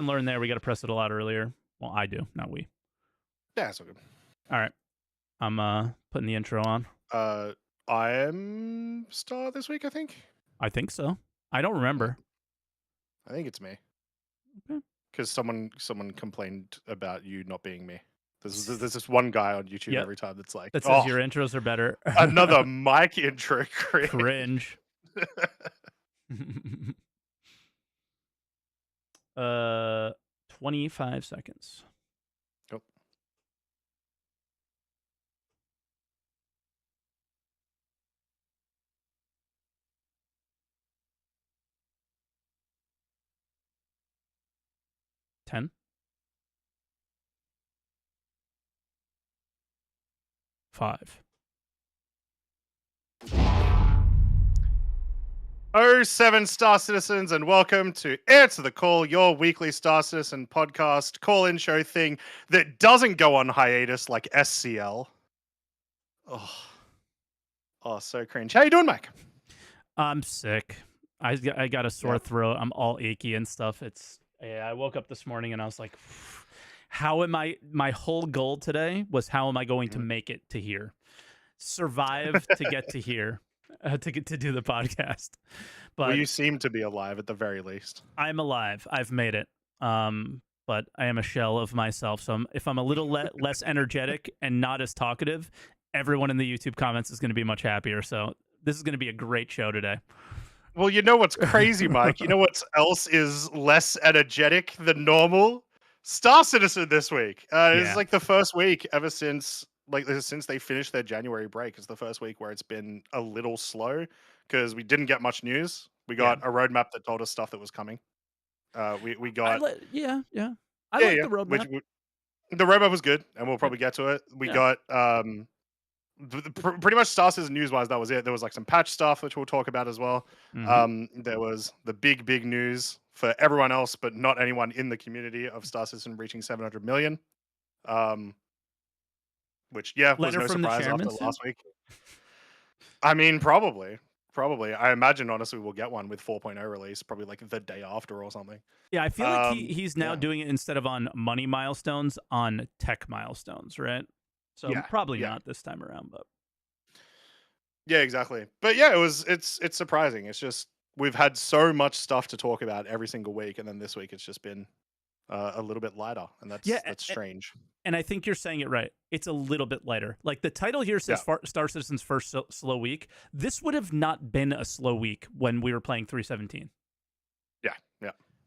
learn there. We got to press it a lot earlier. Well, I do, not we. Yeah, it's all good. All right. I'm putting the intro on. I am star this week, I think. I think so. I don't remember. I think it's me. Okay. Because someone complained about you not being me. There's this one guy on YouTube Yep. every time that's like, That says your intros are better. another Mike intro. Cringe. 25 seconds. Nope. Ten. 5. Oh, 7 Star Citizens, and welcome to Answer the Call, your weekly Star Citizen podcast call-in show thing that doesn't go on hiatus like SCL. Oh, so cringe. How you doing, Mike? I'm sick. I got a sore throat. I'm all achy and stuff. I woke up this morning and I was like, how am I? My whole goal today was how am I going to make it to here? Survive to get to here. To do the podcast. But well, you seem to be alive at the very least. I'm alive. I've made it. But I am a shell of myself. So if I'm a little less energetic and not as talkative, everyone in the YouTube comments is going to be much happier. So this is going to be a great show today. Well, you know what's crazy, Mike? You know what else is less energetic than normal? Star Citizen this week. It's like the first week ever since they finished their January break. It's the first week where it's been a little slow because we didn't get much news. We got a roadmap that told us stuff that was coming. We got I like the roadmap. The roadmap was good, and we'll probably get to it. We got pretty much Star Citizen news-wise, that was it. There was like some patch stuff, which we'll talk about as well. There was the big news for everyone else, but not anyone in the community of Star Citizen reaching 700 million. Which, was no surprise after last week. I mean, probably. I imagine, honestly, we'll get one with 4.0 release, probably like the day after or something. Yeah, I feel like he's now doing it instead of on money milestones, on tech milestones, right? So probably not this time around, but yeah, exactly. But yeah, it's surprising. It's just we've had so much stuff to talk about every single week, and then this week it's just been a little bit lighter, and that's strange. And I think you're saying it right. It's a little bit lighter. Like the title here says Star Citizen's first slow week. This would have not been a slow week when we were playing 317. Yeah.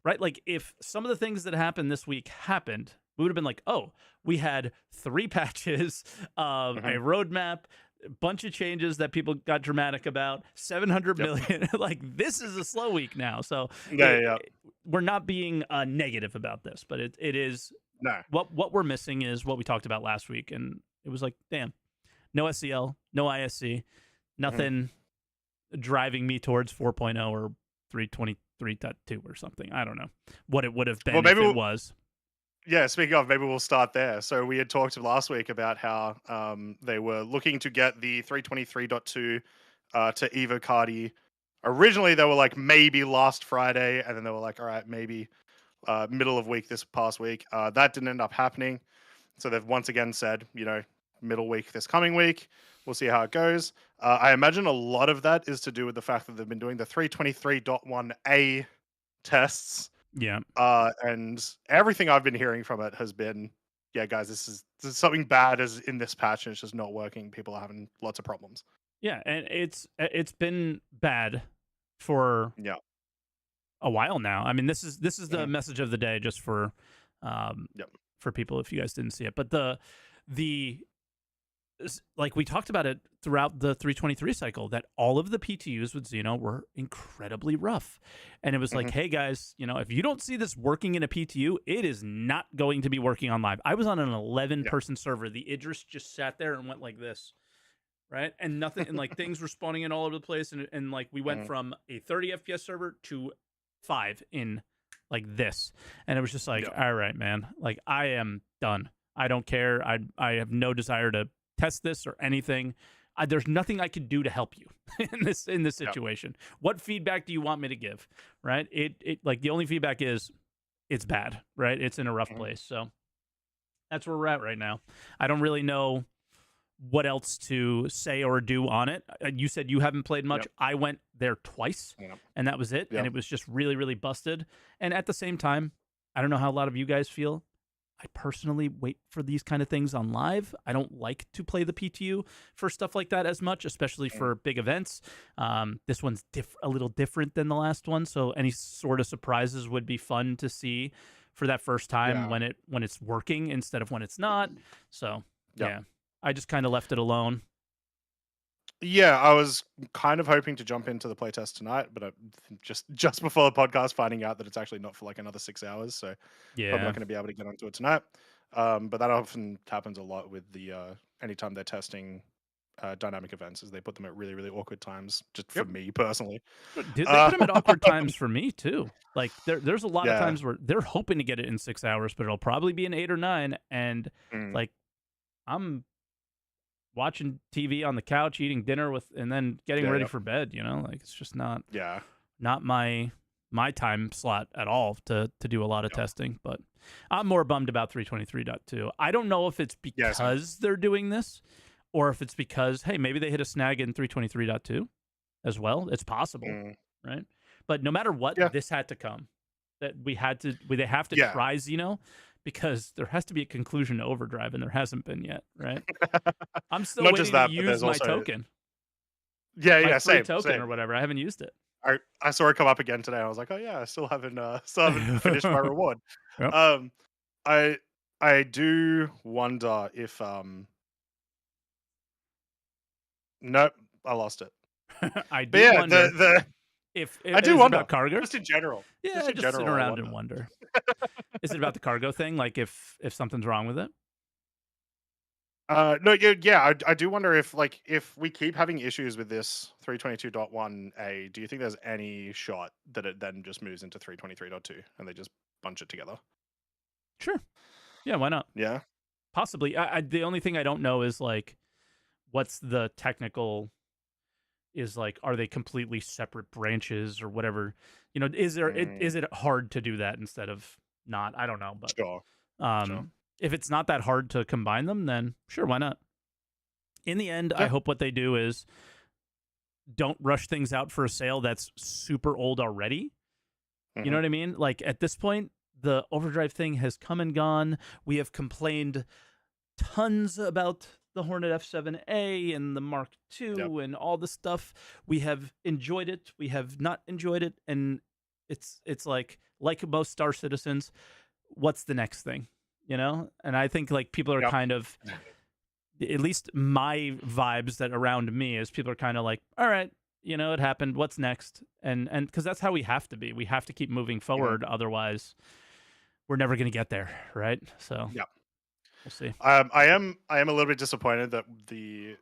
Right? Like if some of the things that happened this week happened, we would have been like, oh, we had 3 patches, a roadmap, a bunch of changes that people got dramatic about, 700 million. Like this is a slow week now. So we're not being negative about this, but it is. No. What we're missing is what we talked about last week, and it was like, damn, no SCL, no ISC, nothing driving me towards 4.0 or 323.2 or something. I don't know what it would have been if it was. Yeah, speaking of, maybe we'll start there. So we had talked last week about how they were looking to get the 323.2 to Evo Cardi. Originally, they were like maybe last Friday, and then they were like, all right, maybe middle of week this past week. That didn't end up happening. So they've once again said, middle week this coming week. We'll see how it goes. I imagine a lot of that is to do with the fact that they've been doing the 323.1A tests. Yeah. And everything I've been hearing from it has been, guys, this is something bad is in this patch and it's just not working. People are having lots of problems. Yeah, and it's been bad for a while now. I mean, this is the message of the day, just for people if you guys didn't see it. But the like we talked about it throughout the 323 cycle, that all of the PTUs with Xeno were incredibly rough. And it was like, hey guys, if you don't see this working in a PTU, it is not going to be working on live. I was on an 11-person server. The Idris just sat there and went like this. Right. And nothing, and like things were spawning in all over the place. And like we went from a 30 FPS server to 5 in like this. And it was just like, all right, man, like I am done. I don't care. I have no desire to test this or anything. There's nothing I could do to help you in this situation. What feedback do you want me to give? Right. It like the only feedback is it's bad, right? It's in a rough place. So that's where we're at right now. I don't really know what else to say or do on it. You said you haven't played much. Yep. I went there twice, and that was it. Yep. And it was just really, really busted. And at the same time, I don't know how a lot of you guys feel. I personally wait for these kind of things on live. I don't like to play the PTU for stuff like that as much, especially for big events. This one's a little different than the last one, so any sort of surprises would be fun to see for that first time when it's working instead of when it's not. So yeah, I just kind of left it alone. Yeah, I was kind of hoping to jump into the playtest tonight, but just before the podcast, finding out that it's actually not for like another 6 hours, so probably not going to be able to get onto it tonight. But that often happens a lot with the anytime they're testing dynamic events, is they put them at really, really awkward times. Just for me personally, they put them at awkward times for me too. Like there's a lot of times where they're hoping to get it in 6 hours, but it'll probably be in 8 or 9, and like I'm watching TV on the couch, eating dinner and then getting ready for bed, you know, like it's just not my time slot at all to do a lot of testing. But I'm more bummed about 323.2. I don't know if it's because they're doing this or if it's because, hey, maybe they hit a snag in 323.2 as well. It's possible, right? But no matter what, this had to come. That they have to try Xeno, because there has to be a conclusion to Overdrive, and there hasn't been yet, right? I'm still waiting to use my token. Yeah, same token same. Or whatever. I haven't used it. I saw it come up again today. I was like, oh yeah, I still haven't finished my reward. Yep. I do wonder if nope, I lost it. I do wonder if I do wonder about cargo. Just in general. Yeah, just sit around and wonder. Is it about the cargo thing? Like if something's wrong with it? No, yeah. I do wonder if we keep having issues with this 322.1a, do you think there's any shot that it then just moves into 323.2 and they just bunch it together? Sure. Yeah, why not? Yeah. Possibly. The only thing I don't know is like, what's the technical? Is like, are they completely separate branches or whatever? You know, is it hard to do that instead of not? I don't know, but sure. If it's not that hard to combine them, then sure, why not? In the end, I hope what they do is don't rush things out for a sale that's super old already. You know what I mean? Like at this point, the Overdrive thing has come and gone. We have complained tons about the Hornet F7A and the Mark II and all the stuff. We have enjoyed it. We have not enjoyed it. And it's like most Star Citizens, what's the next thing? You know? And I think like people are kind of, at least my vibes that around me is people are kind of like, all right, you know, it happened. What's next? And because that's how we have to be. We have to keep moving forward. Otherwise, we're never going to get there. Right. So we'll see. I am a little bit disappointed that the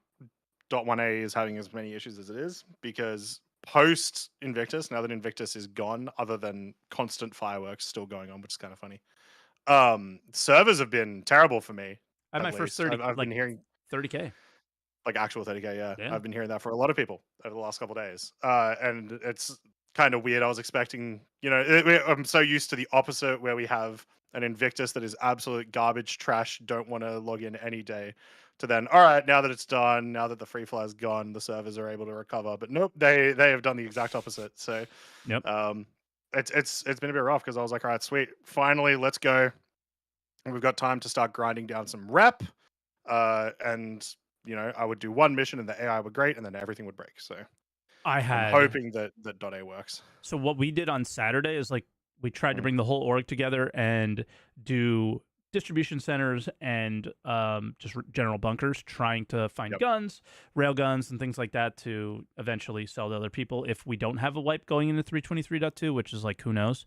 .1a is having as many issues as it is, because post Invictus, now that Invictus is gone, other than constant fireworks still going on, which is kind of funny, servers have been terrible for me. I had my first 30. I've been hearing 30K, like actual 30K. Yeah, I've been hearing that for a lot of people over the last couple of days, and it's kind of weird. I was expecting, you know, I'm so used to the opposite, where we have an Invictus that is absolute garbage trash, don't want to log in any day, to then, all right, now that it's done, now that the free fly is gone, the servers are able to recover. But nope, they have done the exact opposite. So it's been a bit rough, because I was like, all right, sweet, finally, let's go. We've got time to start grinding down some rep, and you know, I would do one mission and the AI would great, and then everything would break. So I'm hoping that .A works. So what we did on Saturday is like, we tried to bring the whole org together and do distribution centers and just general bunkers, trying to find guns, rail guns, and things like that to eventually sell to other people if we don't have a wipe going into 323.2, which is like, who knows.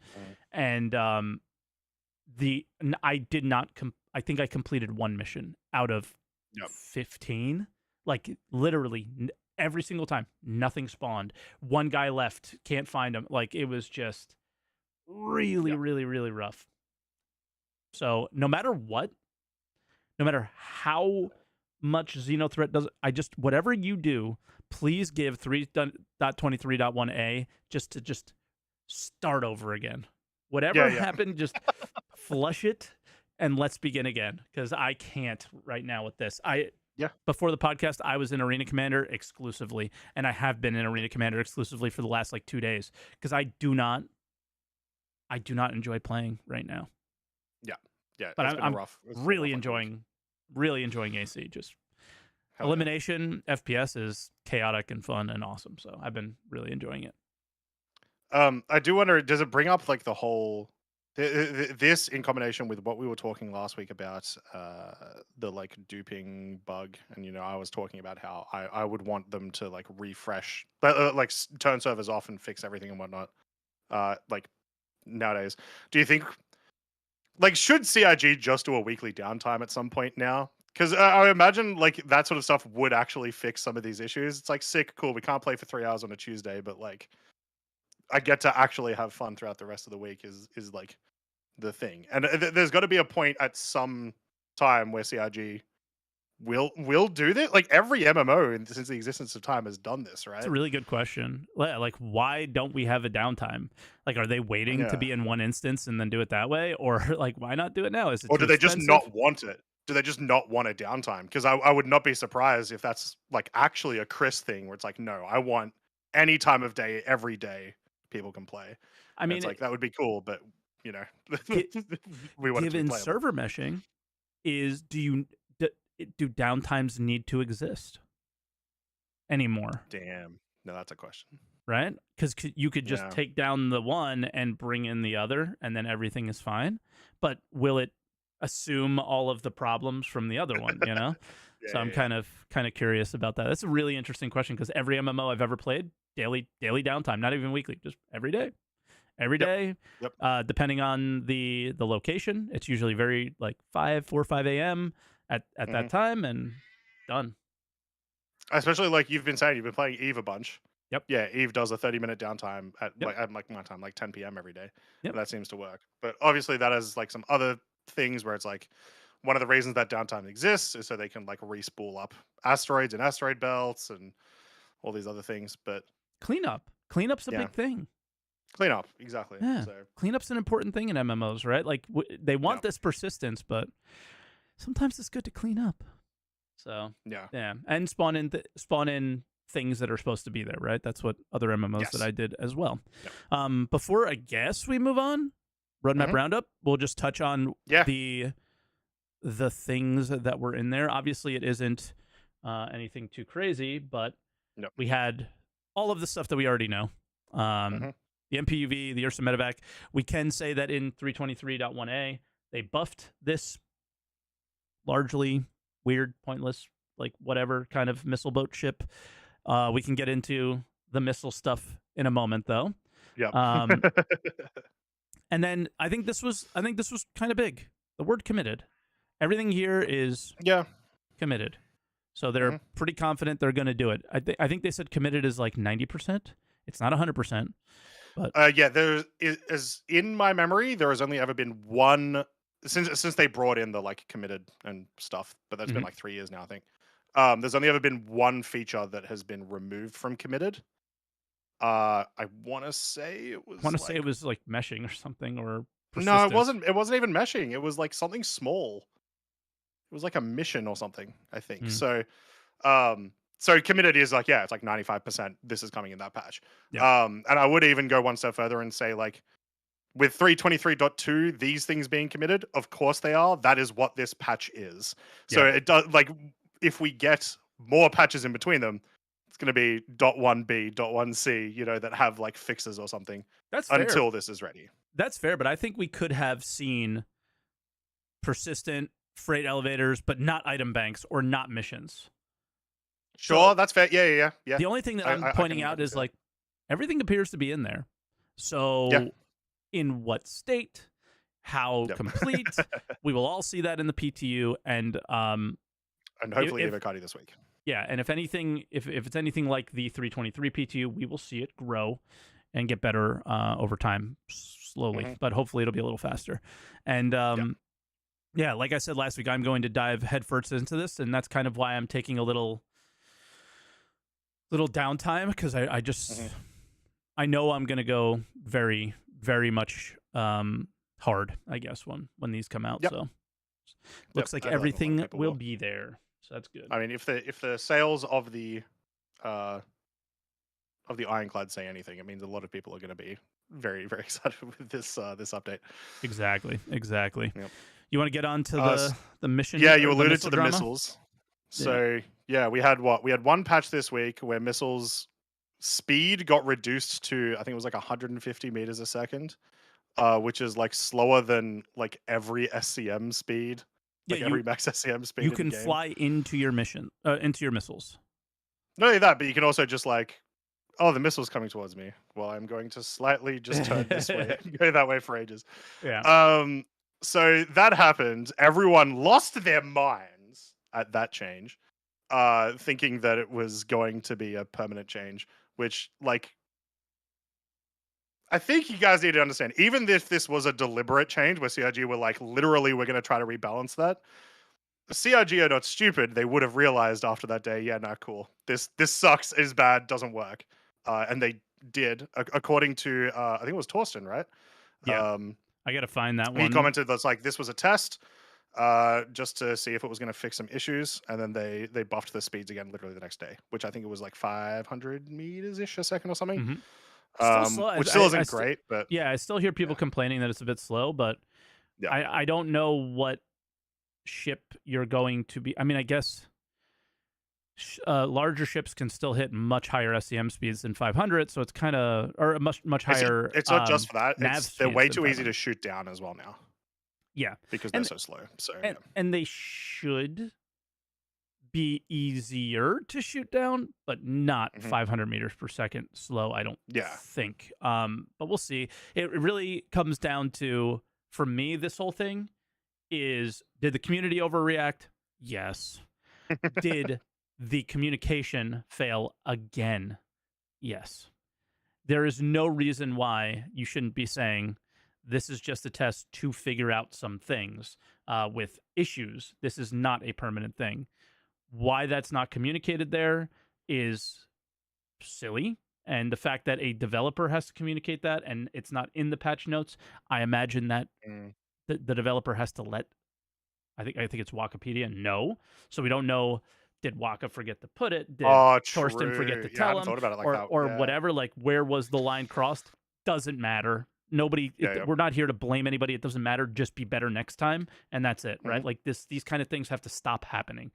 And I did not I think I completed one mission out of 15, like literally every single time. Nothing spawned. One guy left, can't find him. Like, it was just really really rough. So no matter what, no matter how much Xenothreat does, whatever you do, please give 3.23.1a just to start over again. Whatever happened, just flush it and let's begin again, because I can't right now with this. Before the podcast, I was in Arena Commander exclusively, and I have been in Arena Commander exclusively for the last like 2 days, because I do not enjoy playing right now. Yeah, but I'm really enjoying AC. Just elimination FPS is chaotic and fun and awesome, so I've been really enjoying it. I do wonder, does it bring up like the whole this in combination with what we were talking last week about the like duping bug, and I was talking about how I would want them to like refresh, like turn servers off and fix everything and whatnot. Like nowadays, do you think like should CIG just do a weekly downtime at some point now? Because I imagine like that sort of stuff would actually fix some of these issues. It's like sick, cool. We can't play for 3 hours on a Tuesday, but like I get to actually have fun throughout the rest of the week is like the thing. And there's got to be a point at some time where CIG will do this. Like every MMO since the existence of time has done this, right? It's a really good question. Like, why don't we have a downtime? Like, are they waiting to be in one instance and then do it that way, or like why not do it now? Is it or do they expensive? just not want it? Do they just not want a downtime? Because I would not be surprised if that's like actually a Chris thing where it's like, no, I want any time of day, every day people can play. I mean, it's like that would be cool, but we want given server meshing, do downtimes need to exist anymore? Damn, no, that's a question, right? Because you could just take down the one and bring in the other, and then everything is fine. But will it assume all of the problems from the other one? So I'm kind of curious about that. That's a really interesting question, because every MMO I've ever played, daily downtime, not even weekly, just every day. Depending on the location, it's usually very like 4 or 5 a.m. at that time, and done. Especially like you've been saying, you've been playing Eve a bunch. Yep. Yeah, Eve does a 30-minute downtime at like my time, like 10 p.m. every day. Yep. That seems to work. But obviously that has like some other things where it's like one of the reasons that downtime exists is so they can like respool up asteroids and asteroid belts and all these other things. But cleanup's a big thing. Cleanup, exactly. Yeah. So cleanup's an important thing in MMOs, right? Like they want this persistence, but sometimes it's good to clean up. So yeah, and spawn in things that are supposed to be there, right? That's what other MMOs that I did as well. Yep. Before I guess we move on, roadmap roundup, we'll just touch on the things that were in there. Obviously, it isn't anything too crazy, but we had all of the stuff that we already know. The MPUV, the Ursa Medevac. We can say that in 323.1a, they buffed this largely weird, pointless, like whatever kind of missile boat ship. We can get into the missile stuff in a moment, though. Yeah. And then I think this was kind of big. The word committed. Everything here is committed. So they're pretty confident they're going to do it. I think they said committed is like 90%. It's not 100%. But there is in my memory there has only ever been one since they brought in the like committed and stuff, but that's been like 3 years now, I think. There's only ever been one feature that has been removed from committed. I want to say it was like meshing or something, or no, it wasn't. It wasn't even meshing. It was like something small. It was like a mission or something, I think. So, so committed is like, it's like 95%. This is coming in that patch. And I would even go one step further and say like, with 323.2, these things being committed, of course they are. That is what this patch is. So it does like if we get more patches in between them, it's going to be .1b, .1c, that have like fixes or something. That's fair. Until this is ready. That's fair, but I think we could have seen persistent freight elevators, but not item banks or not missions. Sure, that's fair. Yeah. The only thing that I'm pointing out is like everything appears to be in there. So in what state, how complete, we will all see that in the PTU, and hopefully Evocati this week. Yeah, and if it's anything like the 323 PTU, we will see it grow and get better over time, slowly, but hopefully it'll be a little faster. And like I said last week, I'm going to dive headfirst into this, and that's kind of why I'm taking a little downtime, because I just I know I'm going to go very, very much hard, I guess, when these come out. So looks like everything will be there. So that's good. I mean, if the sales of the Ironclad say anything, it means a lot of people are going to be very, very excited with this update. Exactly. Yep. You want to get on to the mission? Yeah, you alluded to the missiles. So we had one patch this week where missiles speed got reduced to, I think it was like 150 meters a second, which is like slower than like every SCM speed, like every max SCM speed. You can fly into your mission, into your missiles. Not only that, but you can also just like, oh, the missile's coming towards me. Well, I'm going to slightly just turn this way and go that way for ages. Yeah. So that happened. Everyone lost their minds at that change, thinking that it was going to be a permanent change, which, like, I think you guys need to understand, even if this was a deliberate change where CRG were like, literally, we're going to try to rebalance that, CRG are not stupid. They would have realized after that day, yeah, nah, cool. This sucks, is bad, doesn't work. And they did, according to, I think it was Torsten, right? Yeah. I got to find that one. He commented that's like, this was a test, just to see if it was going to fix some issues. And then they buffed the speeds again literally the next day, which I think it was like 500 meters-ish a second or something. Which still isn't great, but... Yeah, I still hear people complaining that it's a bit slow, but I don't know what ship you're going to be... I mean, I guess... larger ships can still hit much higher SCM speeds than 500, so it's kind of, or much higher. It's not just for that; they're way too easy to shoot down as well now. Yeah, because they're so slow. So and they should be easier to shoot down, but not 500 meters per second slow. I don't think. But we'll see. It really comes down to, for me, this whole thing is: did the community overreact? Yes. Did the communication fail again? Yes. There is no reason why you shouldn't be saying this is just a test to figure out some things with issues. This is not a permanent thing. Why that's not communicated there is silly. And the fact that a developer has to communicate that and it's not in the patch notes, I imagine that the developer has to let, I think it's Wikipedia know. So we don't know, did Waka forget to put it? Did Torsten forget to tell him? Or whatever, like, where was the line crossed? Doesn't matter. Nobody, we're not here to blame anybody. It doesn't matter. Just be better next time. And that's it, right? Like these kind of things have to stop happening.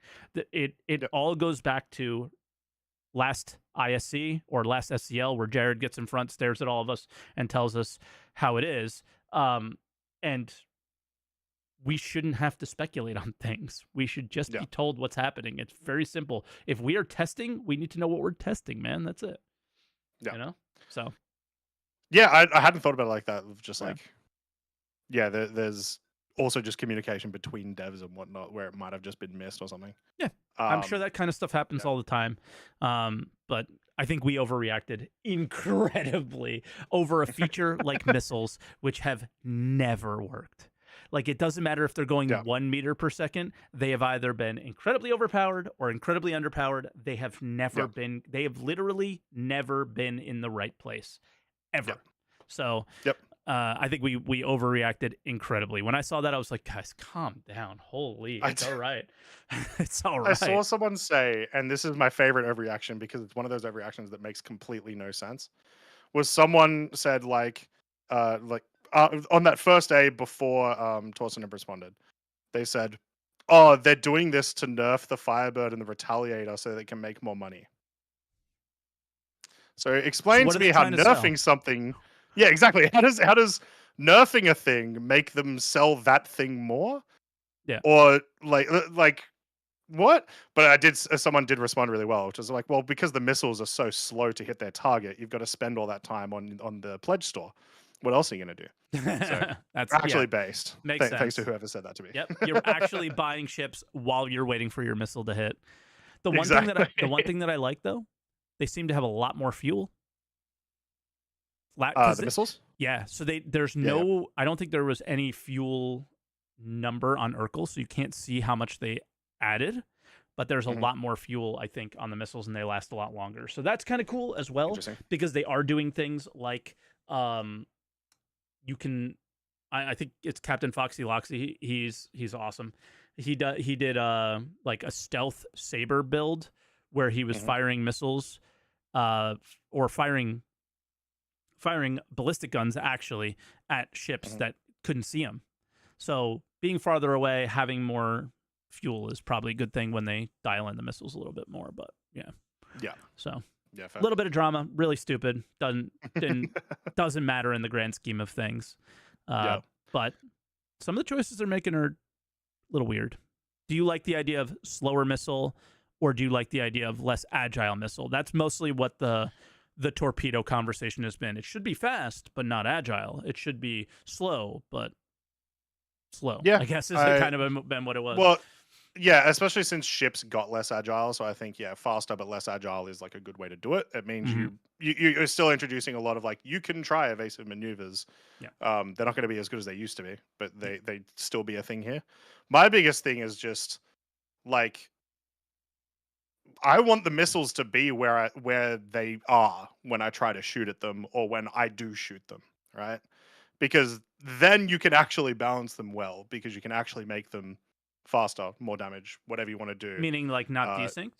It all goes back to last ISC or last SCL where Jared gets in front, stares at all of us and tells us how it is. And we shouldn't have to speculate on things. We should just be told what's happening. It's very simple. If we are testing, we need to know what we're testing, man. That's it. Yeah. You know? So. Yeah, I hadn't thought about it like that. Just like, there's also just communication between devs and whatnot where it might have just been missed or something. Yeah. I'm sure that kind of stuff happens all the time. But I think we overreacted incredibly over a feature like missiles, which have never worked. Like, it doesn't matter if they're going 1 meter per second. They have either been incredibly overpowered or incredibly underpowered. They have never been, they have literally never been in the right place, ever. So I think we overreacted incredibly. When I saw that, I was like, guys, calm down. Holy, it's all right. It's all right. I saw someone say, and this is my favorite overreaction because it's one of those overreactions that makes completely no sense, was someone said on that first day before Torsten had responded, they said, oh, they're doing this to nerf the Firebird and the Retaliator so they can make more money. So explain to me how nerfing something... Yeah, exactly. How does nerfing a thing make them sell that thing more? Yeah. Or like what? But someone did respond really well, which is like, well, because the missiles are so slow to hit their target, you've got to spend all that time on the pledge store. What else are you going to do? So that's actually based. Makes sense. Thanks to whoever said that to me. Yep, you're actually buying ships while you're waiting for your missile to hit. The one thing that I like though, they seem to have a lot more fuel. The missiles? Yeah, so there's no. I don't think there was any fuel number on Urkel, so you can't see how much they added. But there's a lot more fuel, I think, on the missiles, and they last a lot longer. So that's kind of cool as well, because they are doing things like you can. I think it's Captain Foxy Loxy. He's awesome. He did like a stealth saber build where he was firing missiles, or firing ballistic guns actually at ships that couldn't see him. So being farther away, having more fuel is probably a good thing when they dial in the missiles a little bit more. But yeah. So a little bit of drama, really stupid. Doesn't matter in the grand scheme of things. But some of the choices they're making are a little weird. Do you like the idea of slower missile, or do you like the idea of less agile missile? That's mostly what the torpedo conversation has been. It should be fast, but not agile. It should be slow, but slow. Yeah, I guess is kind of been what it was. Well, yeah, especially since ships got less agile. So I think, faster but less agile is like a good way to do it. It means you're still introducing a lot of like, you can try evasive maneuvers. Yeah. They're not going to be as good as they used to be, but they still be a thing here. My biggest thing is just like, I want the missiles to be where they are when I try to shoot at them, or when I do shoot them, right? Because then you can actually balance them well, because you can actually make them faster, more damage, whatever you want to do. Meaning like not desynced?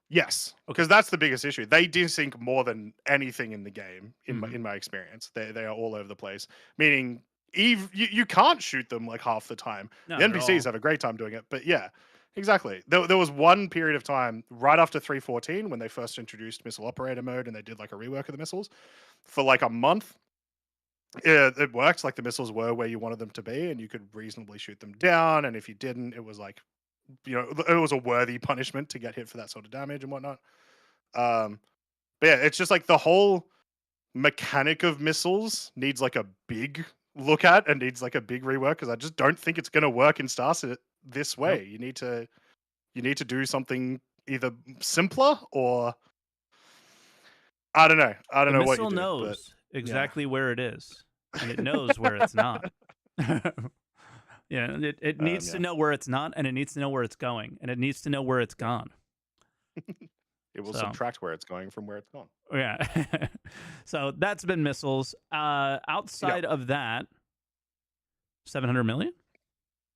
Yes, because that's the biggest issue. They desync more than anything in the game, in my experience. They are all over the place. Meaning, you can't shoot them like half the time. No, the NPCs have a great time doing it, but yeah, exactly. There was one period of time right after 3.14 when they first introduced missile operator mode, and they did like a rework of the missiles for like a month. It worked. Like the missiles were where you wanted them to be, and you could reasonably shoot them down. And if you didn't, it was like, it was a worthy punishment to get hit for that sort of damage and whatnot. But yeah, it's just like the whole mechanic of missiles needs like a big look at, and needs like a big rework, because I just don't think it's going to work in Star Citizen this way. Nope. You need to do something either simpler, or I don't know. I don't know what you do. The missile knows exactly where it is, and it knows where it's not. It needs to know where it's not, and it needs to know where it's going, and it needs to know where it's gone. It will subtract where it's going from where it's gone. Yeah. So that's been missiles. Outside of that, 700 million?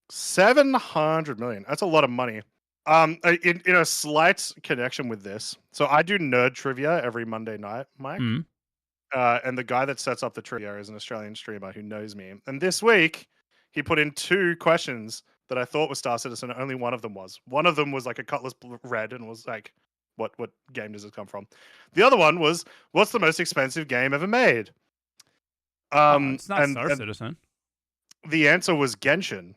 700 million. That's a lot of money. In a slight connection with this, so I do nerd trivia every Monday night, Mike. And the guy that sets up the trivia is an Australian streamer who knows me. And this week, he put in 2 questions that I thought was Star Citizen. Only one of them was. One of them was like a Cutlass Red, and was like, what game does this come from? The other one was, what's the most expensive game ever made? It's not Star Citizen. The answer was Genshin,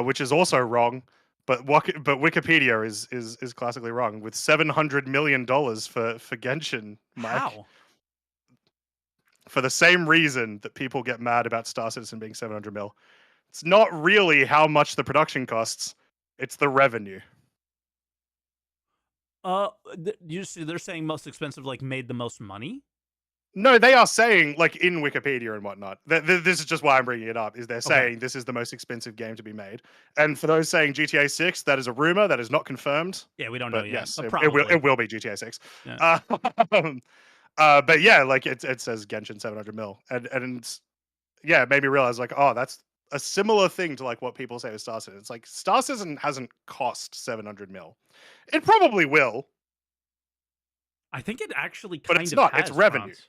which is also wrong. But Wikipedia is classically wrong, with $700 million for Genshin, Mike. How? For the same reason that people get mad about Star Citizen being 700 mil. It's not really how much the production costs, it's the revenue. They're saying most expensive, like made the most money? No, they are saying, like in Wikipedia and whatnot, this is just why I'm bringing it up, is they're saying this is the most expensive game to be made. And for those saying GTA 6, that is a rumor, that is not confirmed. Yeah, we don't know yet. Yes, it will be GTA 6. Yeah. But yeah, like it says Genshin 700 mil. And yeah, it made me realize like, oh, that's a similar thing to like what people say with Star Citizen. It's like Star Citizen hasn't cost 700 mil. It probably will. I think it actually but it's not. It's revenue. Front.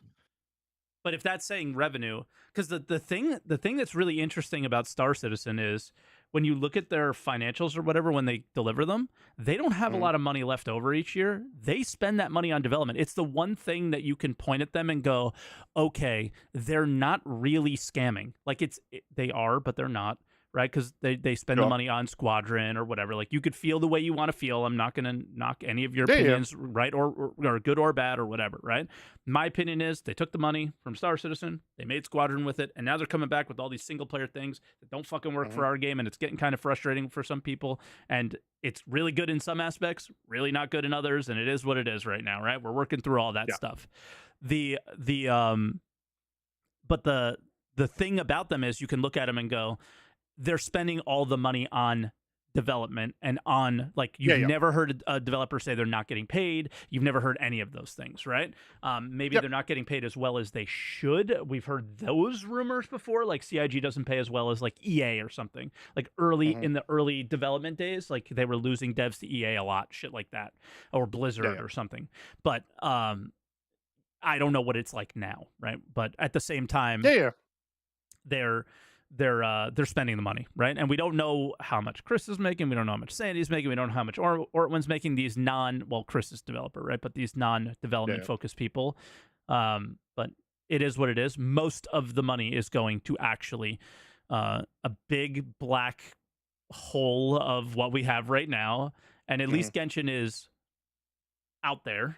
But if that's saying revenue, because the thing that's really interesting about Star Citizen is when you look at their financials or whatever, when they deliver them, they don't have a lot of money left over each year. They spend that money on development. It's the one thing that you can point at them and go, okay, they're not really scamming. Like they are, but they're not. Right, because they spend the money on Squadron or whatever. Like you could feel the way you want to feel. I'm not going to knock any of your opinions, right, or good or bad or whatever. Right. My opinion is they took the money from Star Citizen, they made Squadron with it, and now they're coming back with all these single player things that don't fucking work for our game, and it's getting kind of frustrating for some people. And it's really good in some aspects, really not good in others, and it is what it is right now. Right, we're working through all that stuff. But the thing about them is you can look at them and go, they're spending all the money on development and on, like, Yeah, you've yeah. never heard a developer say they're not getting paid. You've never heard any of those things, right? Maybe Yep. they're not getting paid as well as they should. We've heard those rumors before, like CIG doesn't pay as well as like EA or something. Like Mhm. in the early development days, like they were losing devs to EA a lot, shit like that, or Blizzard Yeah, yeah. or something. But I don't know what it's like now, right? But at the same time, Yeah, yeah. they're they're spending the money, right? And we don't know how much Chris is making. We don't know how much Sandy's making. We don't know how much Ortwin's making. These Chris is developer, right? But these non-development Yeah. focused people. But it is what it is. Most of the money is going to actually a big black hole of what we have right now, and at least Genshin is out there,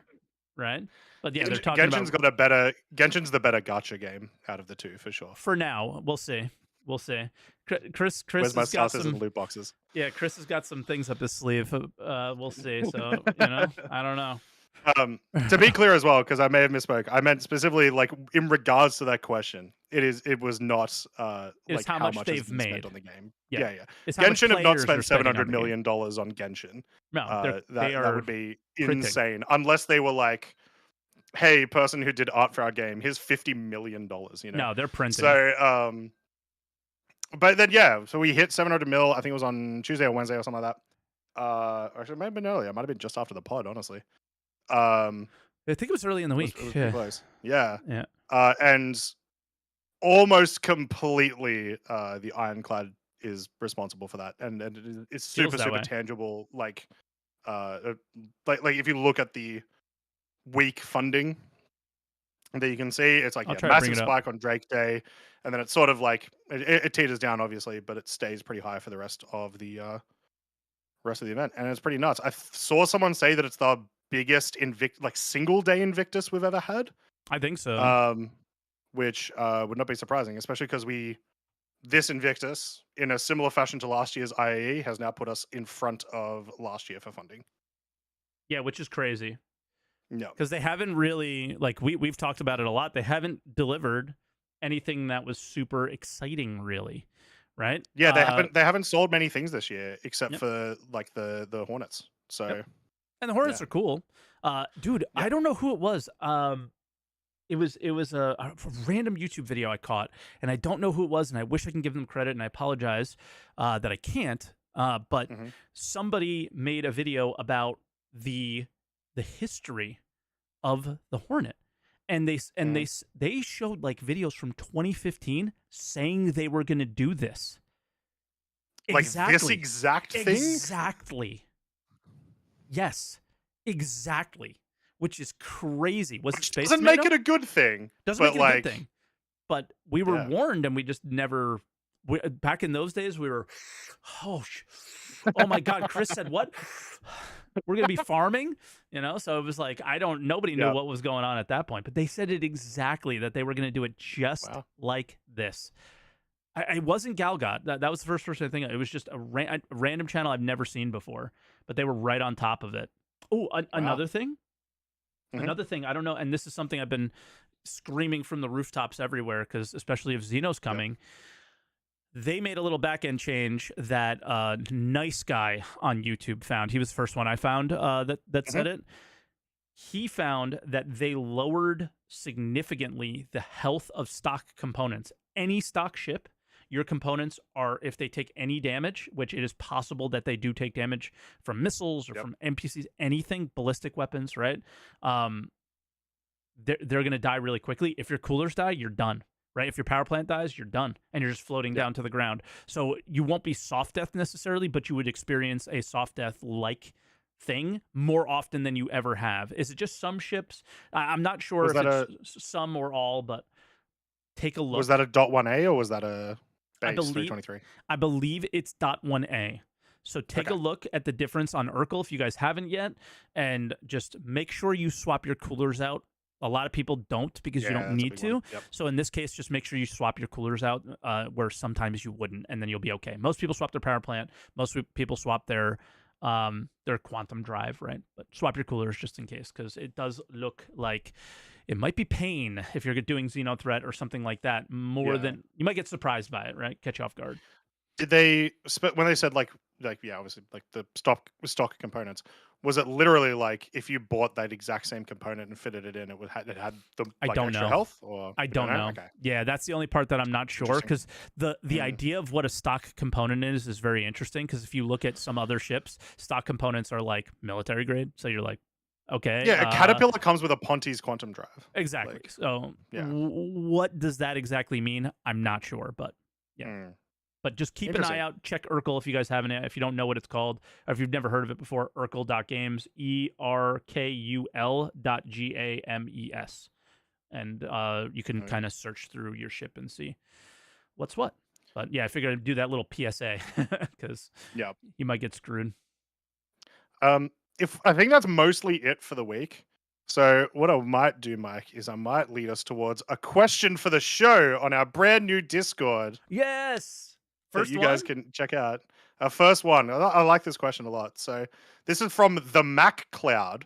right? But yeah, they're talking Genshin's about got a better Genshin's the better gacha game out of the two for sure. for now. We'll see. We'll see. Chris Where's my has got starters some and loot boxes? Yeah, Chris has got some things up his sleeve. We'll see. So you know, I don't know. To be clear as well, because I may have misspoke. I meant specifically like in regards to that question. It was not It's like how how much much has they've been made spent on the game. Yeah, Yeah, yeah. it's how much Genshin have not players are spent spending $700 on the game. million on Genshin. No, they that would be printing. insane unless they were like, hey, person who did art for our game, here's $50 million. You know, No, they're printing. So but then yeah, so we hit 700 mil. I think it was on Tuesday or Wednesday or something like that. Or actually, it might have been earlier. It might have been just after the pod, honestly. I think it was early in the week. It was pretty close. Yeah. Yeah. And almost completely, the Ironclad is responsible for that, and it's super tangible. Like if you look at the week funding that you can see, it's like massive spike on Drake Day, and then it's sort of like it teeters down, obviously, but it stays pretty high for the rest of the event, and it's pretty nuts. I saw someone say that it's the biggest single day Invictus we've ever had. I think so. Which would not be surprising, especially because this Invictus, in a similar fashion to last year's IAE, has now put us in front of last year for funding. Yeah, which is crazy. No, because they haven't really, like, we've talked about it a lot. They haven't delivered anything that was super exciting, really, right? Yeah, they haven't sold many things this year except for like the Hornets. So, and the Hornets are cool, dude. I don't know who it was. It was a random YouTube video I caught, and I don't know who it was, and I wish I can give them credit, and I apologize that I can't. But somebody made a video about the history of the Hornet, and they showed like videos from 2015 saying they were going to do this. Exactly. Like this exact thing? Exactly. Yes. Exactly. Which is crazy. Which doesn't make it a good thing. Doesn't make it a good thing. But we were warned, and we just never. Back in those days, we were. Oh my God! Chris said what? We're gonna be farming, you know. So it was like nobody knew what was going on at that point. But they said it exactly, that they were gonna do it just like this. I wasn't Galgot. That was the first person I think. It was just a random channel I've never seen before, but they were right on top of it. Oh, another thing. Another thing, I don't know, and this is something I've been screaming from the rooftops everywhere, because especially if Xeno's coming, they made a little back-end change that Nice Guy on YouTube found. He was the first one I found that said it. He found that they lowered significantly the health of stock components. Any stock ship, your components are, if they take any damage, which it is possible that they do take damage from missiles or from NPCs, anything, ballistic weapons, right? They're going to die really quickly. If your coolers die, you're done, right? If your power plant dies, you're done, and you're just floating down to the ground. So you won't be soft death necessarily, but you would experience a soft death-like thing more often than you ever have. Is it just some ships? I'm not sure if it's some or all, but take a look. Was that a .1A or was that a base 323? I believe it's .1A. So take a look at the difference on Urkel if you guys haven't yet, and just make sure you swap your coolers out. A lot of people don't, because you don't need to. So in this case, just make sure you swap your coolers out where sometimes you wouldn't, and then you'll be okay. Most people swap their power plant. Most people swap their quantum drive, right? But swap your coolers just in case, because it does look like it might be pain if you're doing Xeno Threat or something like that. More than you might get surprised by it, right? Catch you off guard. Did they when they said like like obviously like the stock components. Was it literally like if you bought that exact same component and fitted it in, it had the I like don't extra know. health, or I you don't don't know? know. Okay, Yeah, that's the only part that I'm not sure, interesting. because the idea of what a stock component is very interesting, because if you look at some other ships, stock components are like military grade. So you're like, okay, Yeah, a Caterpillar comes with a Ponti's quantum drive. exactly. Like, So yeah. what does that exactly mean? I'm not sure, but yeah. Mm. But just keep an eye Interesting. out. Check Urkel if you guys haven't. If you don't know what it's called, or if you've never heard of it before, Urkel.games, ERKUL.GAMES. And you can kind of search through your ship and see what's what. But yeah, I figured I'd do that little PSA because Yeah. you might get screwed. If I think that's mostly it for the week. So what I might do, Mike, is I might lead us towards a question for the show on our brand new Discord Yes. that First you guys one. can check out. Our first one. I like this question a lot. So this is from the Mac Cloud.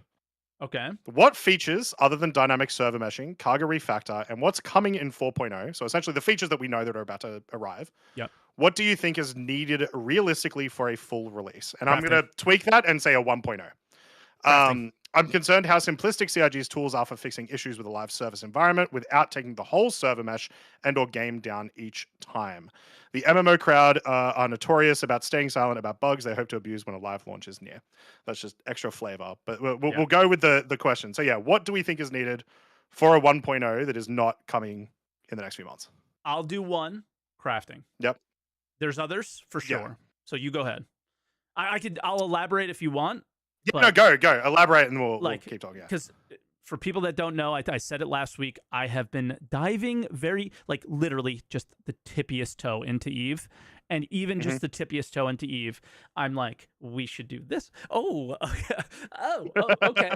Okay. What features, other than dynamic server meshing, cargo refactor, and what's coming in 4.0, so essentially the features that we know that are about to arrive, Yep. what do you think is needed realistically for a full release? And I'm Crafting. going to tweak that and say a 1.0. I'm concerned how simplistic CIG's tools are for fixing issues with a live service environment without taking the whole server mesh and or game down each time. The MMO crowd are notorious about staying silent about bugs they hope to abuse when a live launch is near. That's just extra flavor. But we'll go with the question. So yeah, what do we think is needed for a 1.0 that is not coming in the next few months? I'll do one. Crafting. Yep. There's others for sure. Yeah. So you go ahead. I'll elaborate if you want. Yeah, but, no, go. Elaborate and we'll keep talking. Because for people that don't know, I said it last week, I have been diving very, like literally just the tippiest toe into Eve. And even just the tippiest toe into Eve, I'm like, we should do this. Oh, okay.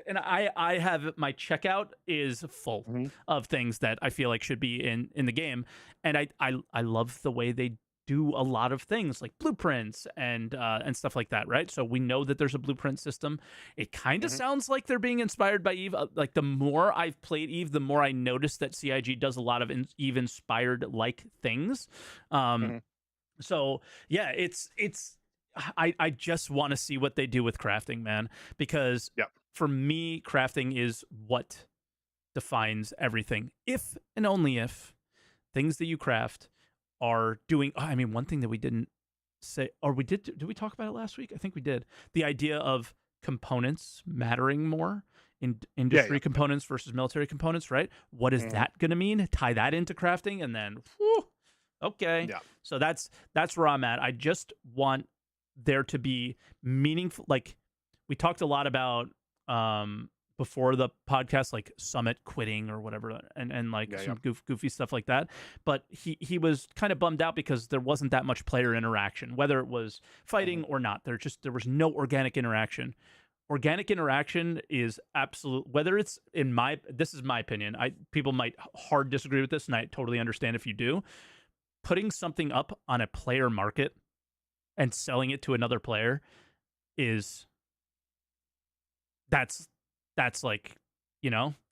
And I have, my checkout is full of things that I feel like should be in the game. And I love the way they do a lot of things like blueprints and stuff like that, right? So we know that there's a blueprint system. It kind of sounds like they're being inspired by Eve. Like the more I've played Eve, the more I notice that CIG does a lot of Eve inspired like things. So yeah, it's I just want to see what they do with crafting, man, because for me, crafting is what defines everything. If and only if things that you craft are doing. I mean, one thing that we didn't say, or we did we talk about it last week? I think we did. The idea of components mattering more in industry components versus military components, right? What is that going to mean? Tie that into crafting, and then, whew, okay. Yeah. So that's where I'm at. I just want there to be meaningful. Like we talked a lot about before the podcast, like Summit quitting or whatever, and like some goofy stuff like that. But he was kind of bummed out because there wasn't that much player interaction, whether it was fighting or not. There was no organic interaction. Organic interaction is absolute. Whether it's this is my opinion. People might hard disagree with this, and I totally understand if you do. Putting something up on a player market and selling it to another player that's like,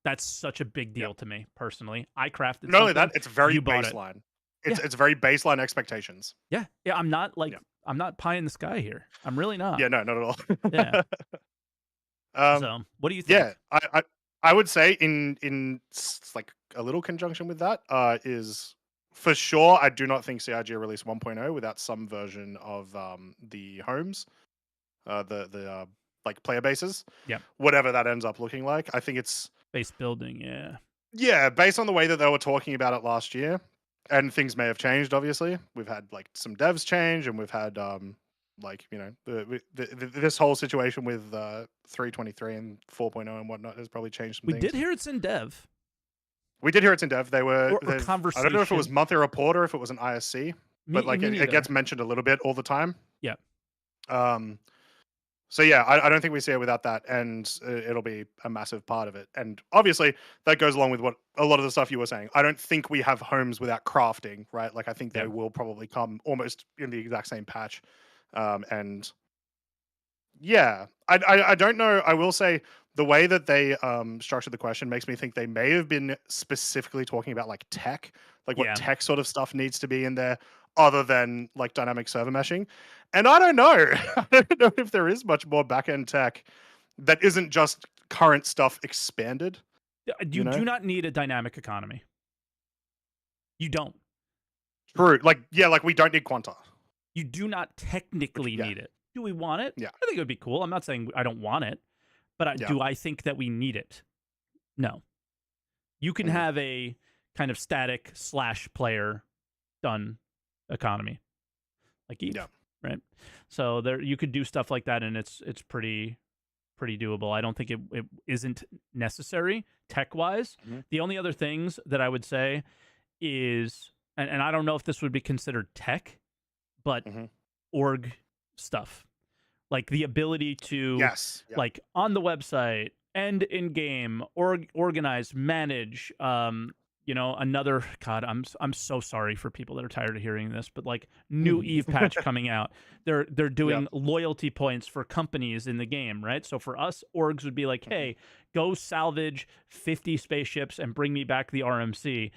that's such a big deal to me personally. I crafted not only something, that, it's very baseline. It's very baseline expectations. Yeah. I'm not like I'm not pie in the sky here. I'm really not. Yeah, no, not at all. Yeah. So what do you think? Yeah, I would say in like a little conjunction with that is for sure. I do not think CIG will release 1.0 without some version of the homes, the like player bases. Yeah. Whatever that ends up looking like, I think it's base building. Yeah. Yeah, based on the way that they were talking about it last year, and things may have changed. Obviously, we've had like some devs change, and we've had like this whole situation with 3.23 and 4.0 and whatnot has probably changed some things. We did hear it's in dev. We did hear it's in dev. They were or conversation. I don't know if it was monthly report or if it was an ISC, but like it gets mentioned a little bit all the time. Yeah. So yeah, I don't think we see it without that, and it'll be a massive part of it. And obviously, that goes along with what a lot of the stuff you were saying. I don't think we have homes without crafting, right? Like I think they will probably come almost in the exact same patch. And yeah, I don't know. I will say the way that they structured the question makes me think they may have been specifically talking about like tech, like what tech sort of stuff needs to be in there. other than like dynamic server meshing. And I don't know. I don't know if there is much more backend tech that isn't just current stuff expanded. You do not need a dynamic economy. You don't. True. Like, yeah, like we don't need Quanta. You do not technically need it. Do we want it? Yeah. I think it would be cool. I'm not saying I don't want it, but do I think that we need it? No. You can have a kind of static / player done economy, like Eve, right? So there, you could do stuff like that, and it's pretty doable. I don't think it isn't necessary tech wise. The only other things that I would say is, and I don't know if this would be considered tech, but org stuff, like the ability to like on the website and in game organize, manage, another, God, I'm so sorry for people that are tired of hearing this, but like new Eve patch coming out, they're doing loyalty points for companies in the game, right? So for us, orgs would be like, hey, go salvage 50 spaceships and bring me back the RMC.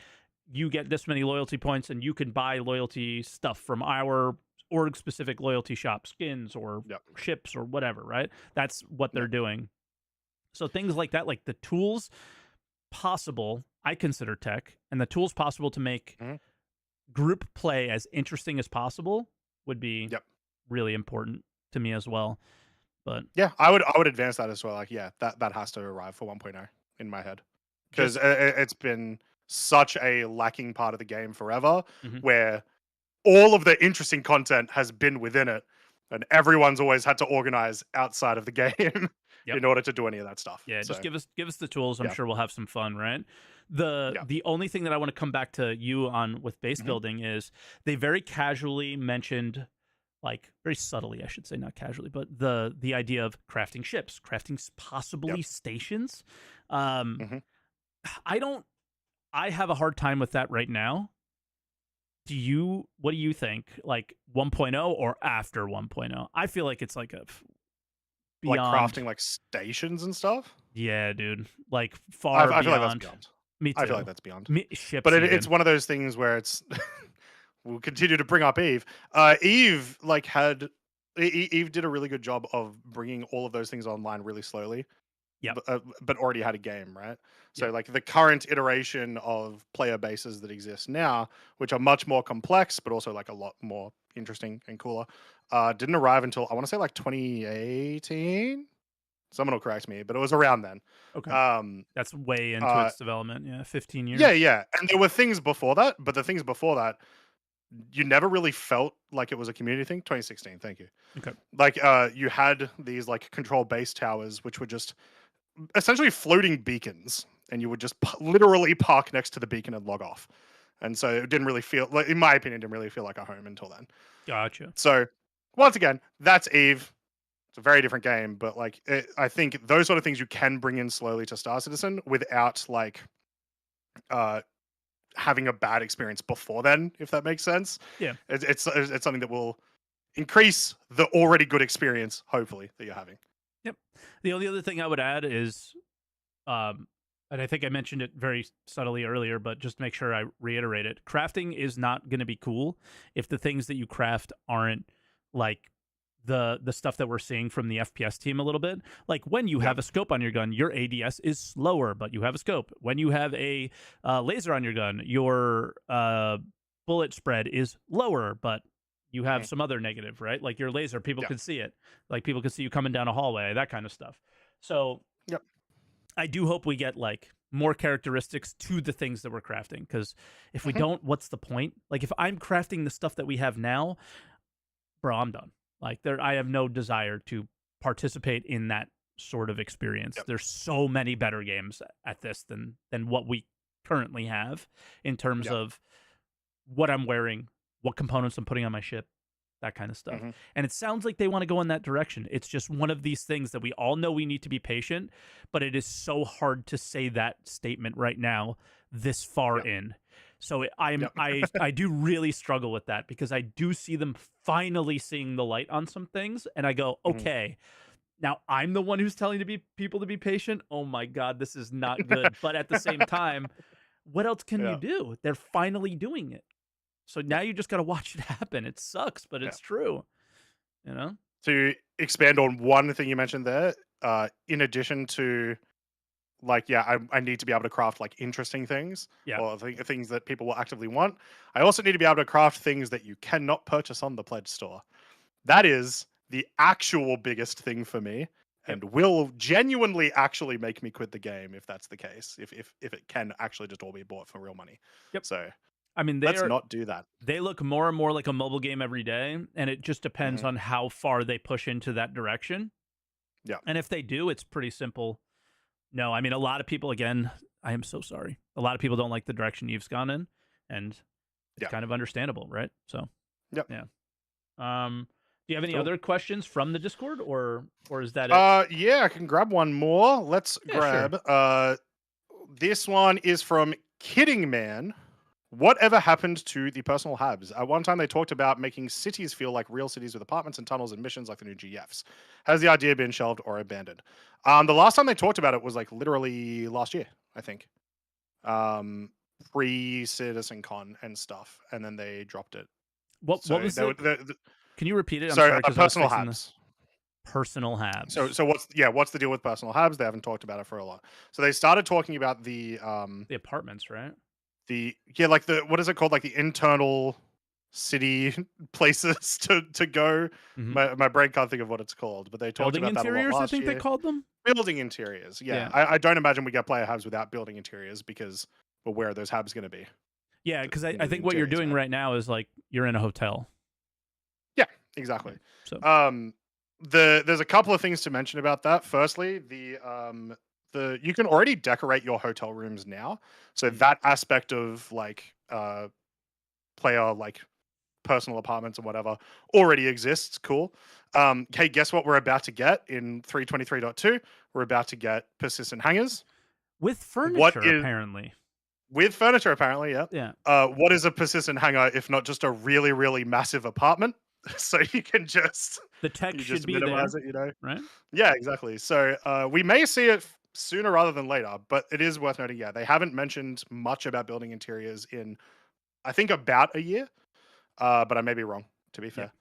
You get this many loyalty points, and you can buy loyalty stuff from our org-specific loyalty shop, skins or ships or whatever, right? That's what they're doing. So things like that, like the tools possible, I consider tech, and the tools possible to make group play as interesting as possible would be really important to me as well. But yeah, I would advance that as well. Like, yeah, that has to arrive for 1.0 in my head, because it's been such a lacking part of the game forever, where all of the interesting content has been within it, and everyone's always had to organize outside of the game in order to do any of that stuff. Yeah, so, just give us the tools. I'm sure we'll have some fun, right? The only thing that I want to come back to you on with base building is they very casually mentioned, like very subtly, I should say, not casually, but the idea of crafting ships, crafting possibly stations. I have a hard time with that right now. What do you think? Like 1.0 or after 1.0? I feel like it's like a beyond, like crafting like stations and stuff. Yeah, dude. Like far I beyond. feel like that's beyond. Me too. I feel like that's beyond. Ships, but it's one of those things where it's we'll continue to bring up Eve. Eve Eve did a really good job of bringing all of those things online really slowly. Yeah, but already had a game, right? So like the current iteration of player bases that exist now, which are much more complex, but also like a lot more interesting and cooler, didn't arrive until I want to say like 2018. Someone will correct me, but it was around then. Okay, that's way into its development. Yeah, 15 years. Yeah, and there were things before that, but the things before that, you never really felt like it was a community thing. 2016, thank you. Okay, like you had these like control base towers, which were just essentially floating beacons, and you would just literally park next to the beacon and log off. And so it didn't really feel like, in my opinion, didn't really feel like a home until then. Gotcha. So once again, that's Eve. It's a very different game, but like I think those sort of things you can bring in slowly to Star Citizen without like having a bad experience before then, if that makes sense. Yeah, it's something that will increase the already good experience, hopefully, that you're having. Yep. The only other thing I would add is, and I think I mentioned it very subtly earlier, but just to make sure I reiterate it, crafting is not going to be cool if the things that you craft aren't like the stuff that we're seeing from the FPS team a little bit. Like when you have a scope on your gun, your ADS is slower, but you have a scope. When you have a laser on your gun, your bullet spread is lower, but you have some other negative, right? Like your laser, people can see it. Like people can see you coming down a hallway, that kind of stuff. So I do hope we get like more characteristics to the things that we're crafting, because if we don't, what's the point? Like if I'm crafting the stuff that we have now, bro, I'm done. Like I have no desire to participate in that sort of experience. There's so many better games at this than what we currently have in terms of what I'm wearing, what components I'm putting on my ship, that kind of stuff. And it sounds like they want to go in that direction. It's just one of these things that we all know we need to be patient, but it is so hard to say that statement right now this far in. So I do really struggle with that, because I do see them finally seeing the light on some things, and I go, okay, now I'm the one who's telling people to be patient. Oh my God, this is not good. But at the same time, what else can you do? They're finally doing it. So now you just got to watch it happen. It sucks, but it's true. You know. To expand on one thing you mentioned there, in addition to like, I need to be able to craft like interesting things or things that people will actively want. I also need to be able to craft things that you cannot purchase on the Pledge store. That is the actual biggest thing for me, and will genuinely actually make me quit the game if that's the case. If it can actually just all be bought for real money. Yep. So, I mean, let's not do that. They look more and more like a mobile game every day, and it just depends on how far they push into that direction. Yeah. And if they do, it's pretty simple. No, I mean, a lot of people, again, I am so sorry. A lot of people don't like the direction Eve's gone in, and it's kind of understandable, right? So, yeah. Do you have any other questions from the Discord, or is that it? Yeah, I can grab one more. Let's grab. Sure. This one is from Kidding Man. Whatever happened to the personal hubs? At one time, they talked about making cities feel like real cities with apartments and tunnels and missions like the new GFs. Has the idea been shelved or abandoned? The last time they talked about it was like literally last year, I think. Pre-Citizen Con and stuff, and then they dropped it. What was it? Can you repeat it? I'm sorry, personal hubs. Personal hubs. So what's the deal with personal hubs? They haven't talked about it for a lot. So they started talking about the apartments, right? Like what is it called? Like the internal city places to go. My brain can't think of what it's called, but they talked building about interiors, that a lot last year. I think they called them building interiors. Yeah. I don't imagine we get player hubs without building interiors because where are those hubs going to be? Yeah, because I think what you're doing right now is like you're in a hotel. Yeah, exactly. So there's a couple of things to mention about that. Firstly, you can already decorate your hotel rooms now, so that aspect of like player like personal apartments and whatever already exists. Cool. Hey, guess what we're about to get in 323.2? We're about to get persistent hangars with furniture, apparently. With furniture, apparently, yeah. Yeah. What is a persistent hangar if not just a really, really massive apartment? So you can just the text should be minimize there, it, you know? Right? Yeah, exactly. So we may see it sooner rather than later, but it is worth noting. Yeah, they haven't mentioned much about building interiors in, I think, about a year. But I may be wrong. To be fair.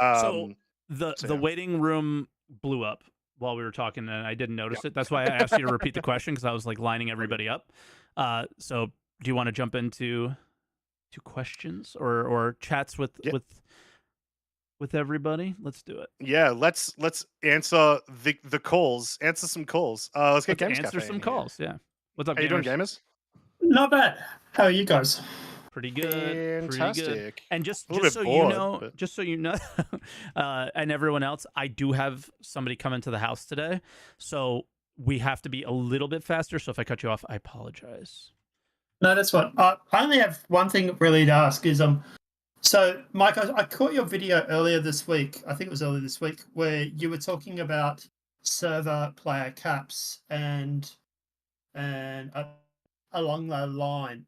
So the waiting room blew up while we were talking, and I didn't notice it. That's why I asked you to repeat the question because I was like lining everybody up. So do you want to jump into questions or chats with everybody? Let's do it. Yeah, let's answer the calls. Answer some calls. Let's get Gamers answer some calls. Yeah. What's up, How you doing, gamers? Not bad. How are you guys? Pretty good. Fantastic. Pretty good. And just so you know, and everyone else, I do have somebody coming to the house today, so we have to be a little bit faster. So if I cut you off, I apologize. No, that's fine. I only have one thing really to ask is so Mike, I caught your video earlier this week. I think it was earlier this week where you were talking about server player caps and along that line.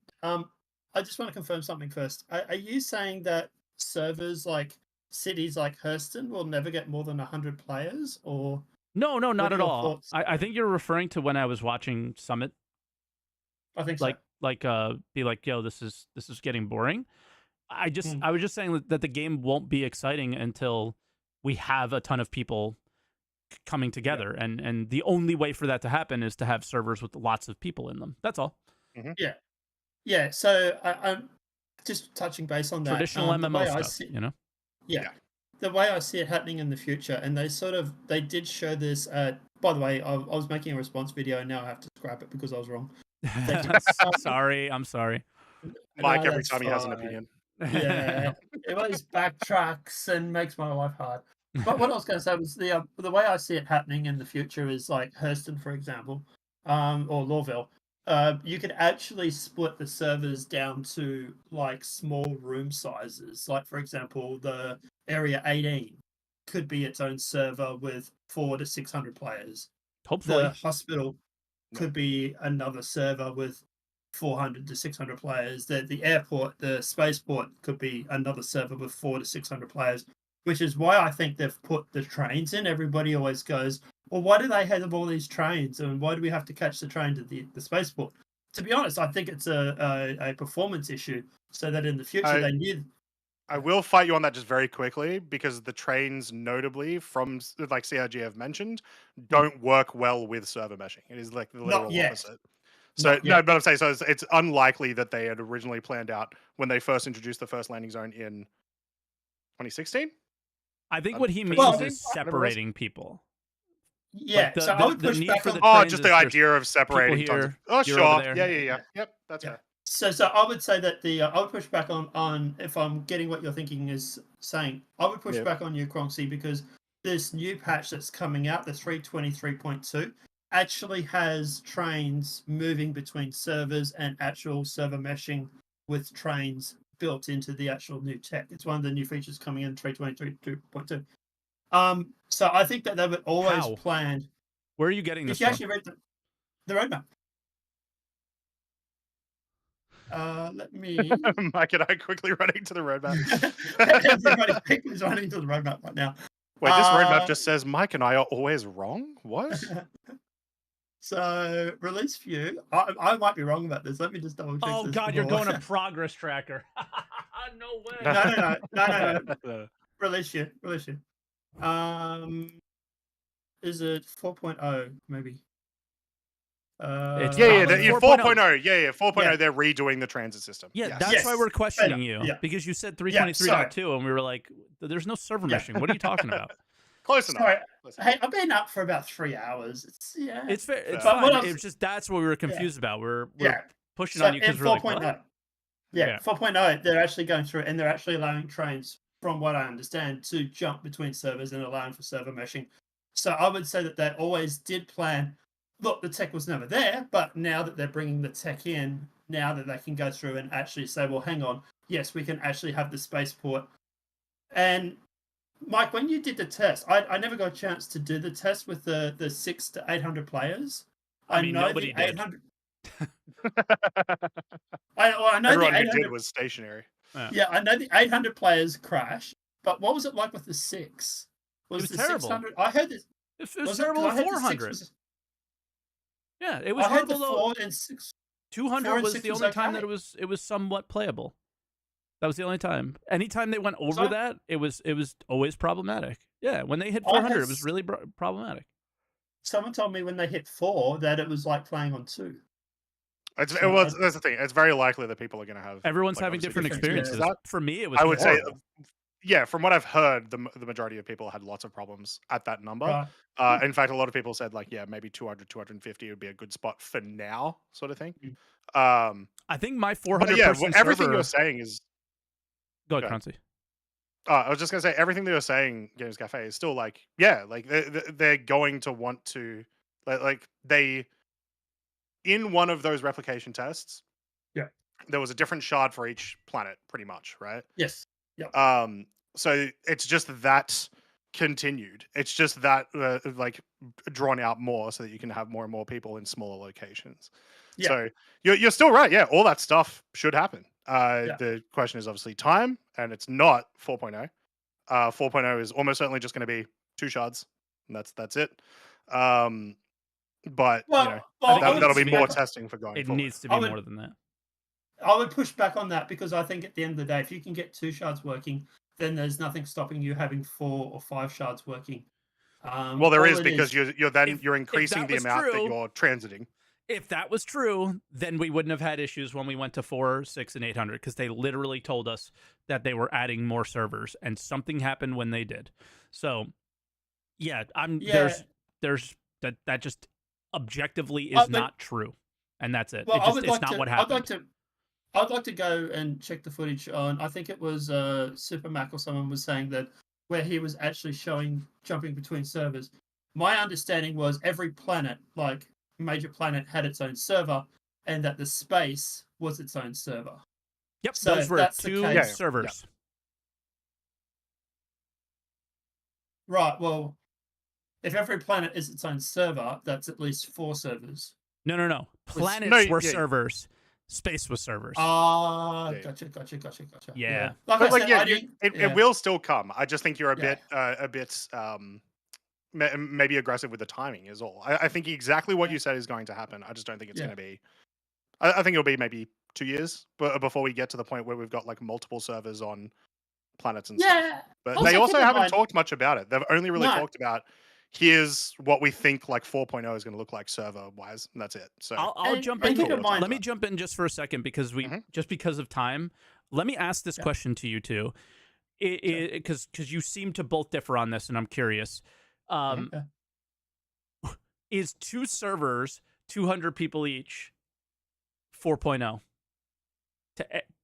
I just want to confirm something first. Are you saying that servers like cities like Hurston will never get more than 100 players, or no, not at all? I think you're referring to when I was watching Summit. I think so. Be like, yo, this is getting boring. I was just saying that the game won't be exciting until we have a ton of people coming together, and the only way for that to happen is to have servers with lots of people in them. That's all. Mm-hmm. Yeah. So I'm just touching base on that. Traditional MMO stuff, you know. Yeah. The way I see it happening in the future, and they did show this. By the way, I was making a response video, and now I have to scrap it because I was wrong. Sorry, I'm sorry. Mike, every time he has an opinion. Yeah, it always backtracks and makes my life hard. But what I was going to say was the way I see it happening in the future is like Hurston, for example, or Lawville. You could actually split the servers down to like small room sizes. Like, for example, the Area 18 could be its own server with 400 to 600 players. Hopefully. The hospital could be another server with 400 to 600 players. The airport, the spaceport could be another server with 400 to 600 players, which is why I think they've put the trains in. Everybody always goes, well, why do they have all these trains, and why do we have to catch the train to the spaceport? To be honest, I think it's a performance issue. so that in the future they knew. I will fight you on that just very quickly, because the trains, notably from like CRG have mentioned, don't work well with server meshing. It is like the literal opposite. So no, but I'm saying, so it's unlikely that they had originally planned out when they first introduced the first landing zone in 2016. I think what he means is separating people. Yeah, like so I would push back on. Just the idea of separating tons of. Oh, sure. Yeah. Yep, that's fair. So I would say that I would push back on if I'm getting what you're thinking is saying. I would push back on you, Croncy, because this new patch that's coming out, the 3.23.2, actually has trains moving between servers and actual server meshing with trains built into the actual new tech. It's one of the new features coming in 3.23.2. So I think that they were always planned. Where are you getting this from? If you actually read the roadmap. Let me. Mike and I quickly running to the roadmap. Everybody quickly is running to the roadmap right now. Wait, this roadmap just says Mike and I are always wrong? What? So, release view. I might be wrong about this. Let me just double check. Oh, God, you're going to progress tracker. No way. No. Release view. Is it 4.0 maybe? Yeah, 4.0. Yeah, 4.0. They're redoing the transit system. Yeah, that's why we're questioning you, because you said 323.2, and we were like, "There's no server meshing. What are you talking about?" Close enough. Sorry. Hey, I've been up for about 3 hours. It's fair. It's fine. It's just that's what we were confused about. We're pushing on you because we're like, 4.0. Yeah, 4.0. They're actually going through, and they're actually allowing trains, from what I understand, to jump between servers and allowing for server meshing. So I would say that they always did plan. Look, the tech was never there, but now that they're bringing the tech in, now that they can go through and actually say, well, hang on, yes, we can actually have the spaceport. And Mike, when you did the test, I never got a chance to do the test with the 600 to 800 players. I mean, nobody did. I know everyone the who did was stationary. Yeah, I know the 800 players crashed, but what was it like with the 6? It was the terrible. 600? I heard this. It was terrible with 400. Yeah, it was horrible though. 200 was the only time that it was somewhat playable. That was the only time. Anytime they went over that, it was always problematic. Yeah, when they hit 400, it was really problematic. Someone told me when they hit 4 that it was like playing on 2. That's the thing. It's very likely that people are going to have. Everyone's having different experiences. For me, it was. I would say, yeah, from what I've heard, the majority of people had lots of problems at that number. In fact, a lot of people said like, yeah, maybe 200, 250 would be a good spot for now, sort of thing. I think my 400 person everything server... you're saying is. Go ahead, Croncy. I was just gonna say everything that you're saying, Games Cafe, is still like, yeah, like they're going to want to, like they, in one of those replication tests, there was a different shard for each planet, pretty much, right? Yes. Yeah. So it's just that continued. It's just that like drawn out more, so that you can have more and more people in smaller locations. Yeah. So you're still right. Yeah, all that stuff should happen. The question is obviously time, and it's not 4.0. 4.0 is almost certainly just going to be 2 shards, and that's it. But that'll be more testing for going forward. It needs to be more than that. I would push back on that, because I think at the end of the day, if you can get 2 shards working, then there's nothing stopping you having 4 or 5 shards working. Well, there is, because you're increasing the amount that you're transiting. If that was true, then we wouldn't have had issues when we went to 4, 6, and 800, because they literally told us that they were adding more servers, and something happened when they did. So, there's that just objectively is not true, and that's it. Well, it's not what happened. I'd like to go and check the footage on. I think it was Super Mac or someone was saying that where he was actually showing jumping between servers. My understanding was every planet, like major planet, had its own server, and that the space was its own server. Yep, so those were 2 servers. Yeah. Right. Well, if every planet is its own server, that's at least 4 servers. No. Planets were servers. Space was servers. Gotcha. Yeah. It will still come. I just think you're a bit maybe aggressive with the timing is all. I think exactly what you said is going to happen. I just don't think it's going to be. I think it'll be maybe 2 years, but before we get to the point where we've got like multiple servers on planets and stuff. Yeah. But they also keep in haven't mind- talked much about it. They've only really No. talked about here's what we think like 4.0 is going to look like server wise, and that's it. So I'll jump in. Let me jump in just for a second because just because of time. Let me ask this question to you two, because you seem to both differ on this, and I'm curious. Is 2 servers, 200 people each, 4.0?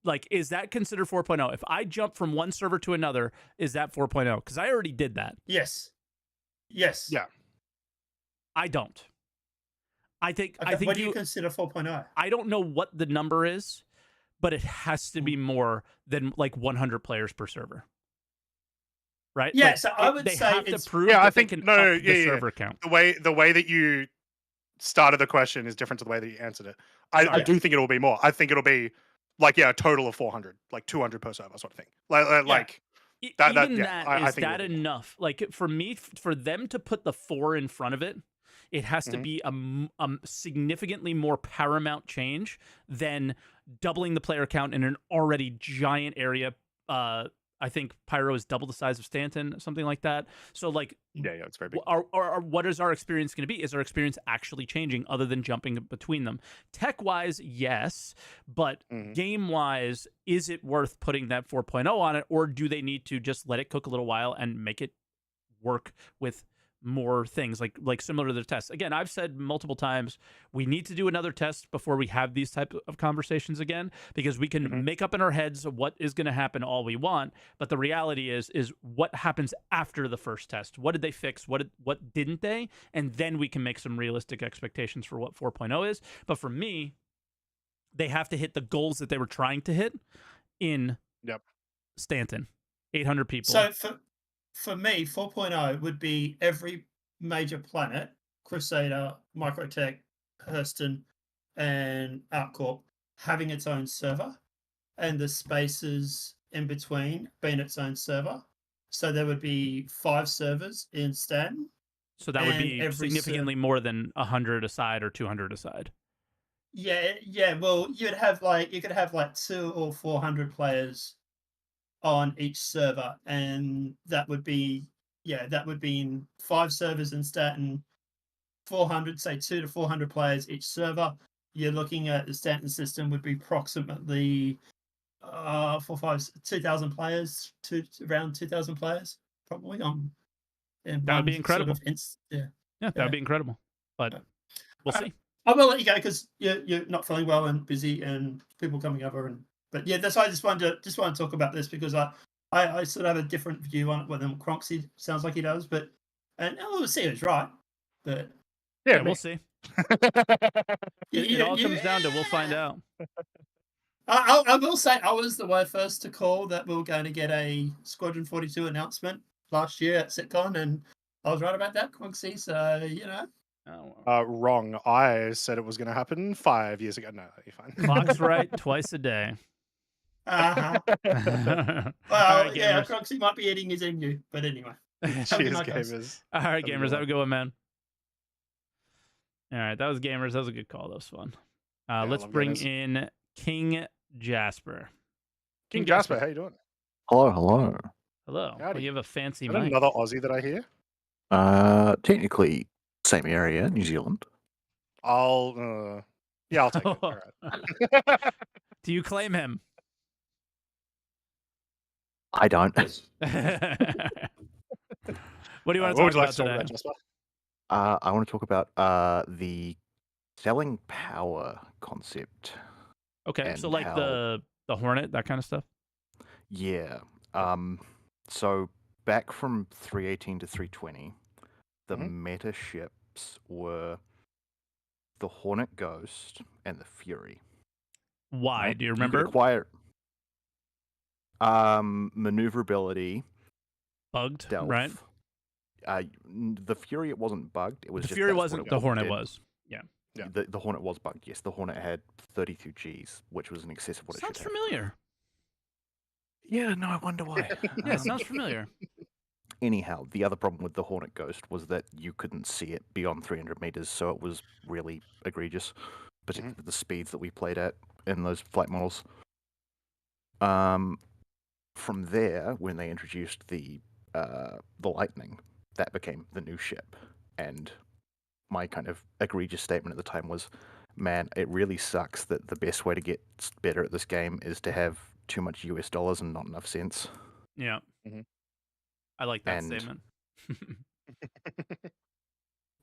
Like, is that considered 4.0? If I jump from one server to another, is that 4.0? Because I already did that. Yes. Yeah. I don't. I think. Okay, I think what do you consider 4.0? I don't know what the number is, but it has to be more than like 100 players per server. Right? Yeah, like, so I would say have it's... to prove that they can up the server count. The way that you started the question is different to the way that you answered it. I do think it'll be more. I think it'll be like a total of 400, like 200 per server sort of thing. Like is that enough? Like for me, for them to put the 4 in front of it, it has to be a significantly more paramount change than doubling the player count in an already giant area. I think Pyro is double the size of Stanton, something like that. So, like, it's very big. What is our experience going to be? Is our experience actually changing other than jumping between them? Tech-wise, yes, but game-wise, is it worth putting that 4.0 on it, or do they need to just let it cook a little while and make it work with more things, like similar to the tests? Again, I've said multiple times, we need to do another test before we have these type of conversations again, because we can make up in our heads what is going to happen all we want, but the reality is what happens after the first test. What did they fix? What didn't they? And then we can make some realistic expectations for what 4.0 is. But for me, they have to hit the goals that they were trying to hit in Stanton. 800 people. So for me, 4.0 would be every major planet, Crusader, Microtech, Hurston, and Outcorp, having its own server, and the spaces in between being its own server. So there would be 5 servers in Stanton. So that would be significantly more than 100 aside or 200 aside. Yeah. Well, you could have like 200 or 400 players on each server, and that would be in 5 servers in Stanton, 400, say 200 to 400 players each server. You're looking at the Stanton system would be approximately 2,000 players, around 2,000 players, probably. That would be incredible. That would be incredible. But we'll see. I will let you go because you're not feeling well and busy, and people coming over. But yeah, that's why I just wanted to talk about this, because I sort of have a different view on it than Croncy sounds like he does. And we'll see who's right. But yeah, we'll see. It all comes down to we'll find out. I will say I was the first to call that we were going to get a Squadron 42 announcement last year at SitCon, and I was right about that, Croncy. So wrong. I said it was going to happen 5 years ago. No, you're fine. Clock's right twice a day. Well, right, yeah, Croncy might be eating his emu, but anyway. Cheers, gamers. All right, gamers. Have a good one, man. All right, that was gamers. That was a good call. That was fun. Let's bring in King Jasper. King Jasper, how you doing? Hello. Well, you have a fancy mic. Another Aussie that I hear? Technically, same area, New Zealand. I'll take it. All right. Do you claim him? I don't. What do you want to talk about today? I want to talk about the selling power concept. Okay, so like the Hornet, that kind of stuff? Yeah. So back from 318 to 320, the meta ships were the Hornet Ghost and the Fury. Why? Do you remember? You could acquire maneuverability, bugged, stealth. Right? The Fury, it wasn't bugged. It was the just Fury wasn't. The Hornet was. Yeah. The Hornet was bugged. Yes, the Hornet had 32 Gs, which was in excess of what it should have. Sounds familiar. Yeah, no, I wonder why. Yeah, sounds familiar. Anyhow, the other problem with the Hornet Ghost was that you couldn't see it beyond 300 meters, so it was really egregious, particularly with the speeds that we played at. in those flight models. From there, when they introduced the Lightning, that became the new ship. And my kind of egregious statement at the time was, man, it really sucks that the best way to get better at this game is to have too much US dollars and not enough cents. Yeah. Mhm. I like that And statement.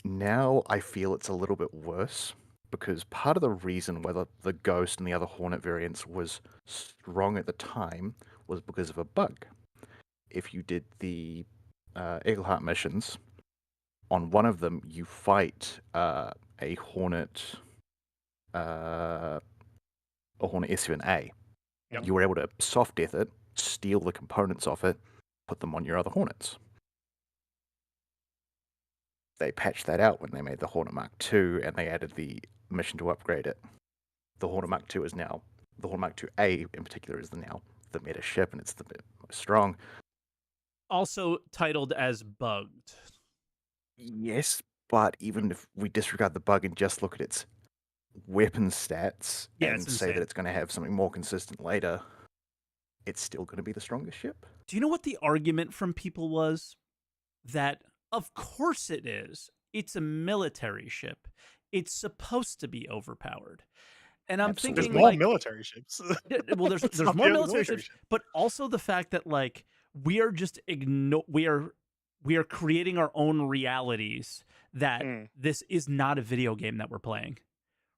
now I feel it's a little bit worse, because part of the reason whether the Ghost and the other Hornet variants was strong at the time was because of a bug. If you did the Eagleheart missions, on one of them you fight a Hornet S7A. Yep. You were able to soft death it, steal the components off it, put them on your other Hornets. They patched that out when they made the Hornet Mark II, and they added the mission to upgrade it. The Hornet Mark II is now, the Hornet Mark II-A in particular is now the meta ship, and it's the most strong. Also titled as bugged. Yes, but even if we disregard the bug and just look at its weapon stats and say that it's going to have something more consistent later, it's still going to be the strongest ship. Do you know what the argument from people was? That, of course it is. It's a military ship. It's supposed to be overpowered. And I'm thinking, there's more military ships. Well, there's more military ships, but also the fact that like we are just we are creating our own realities that this is not a video game that we're playing,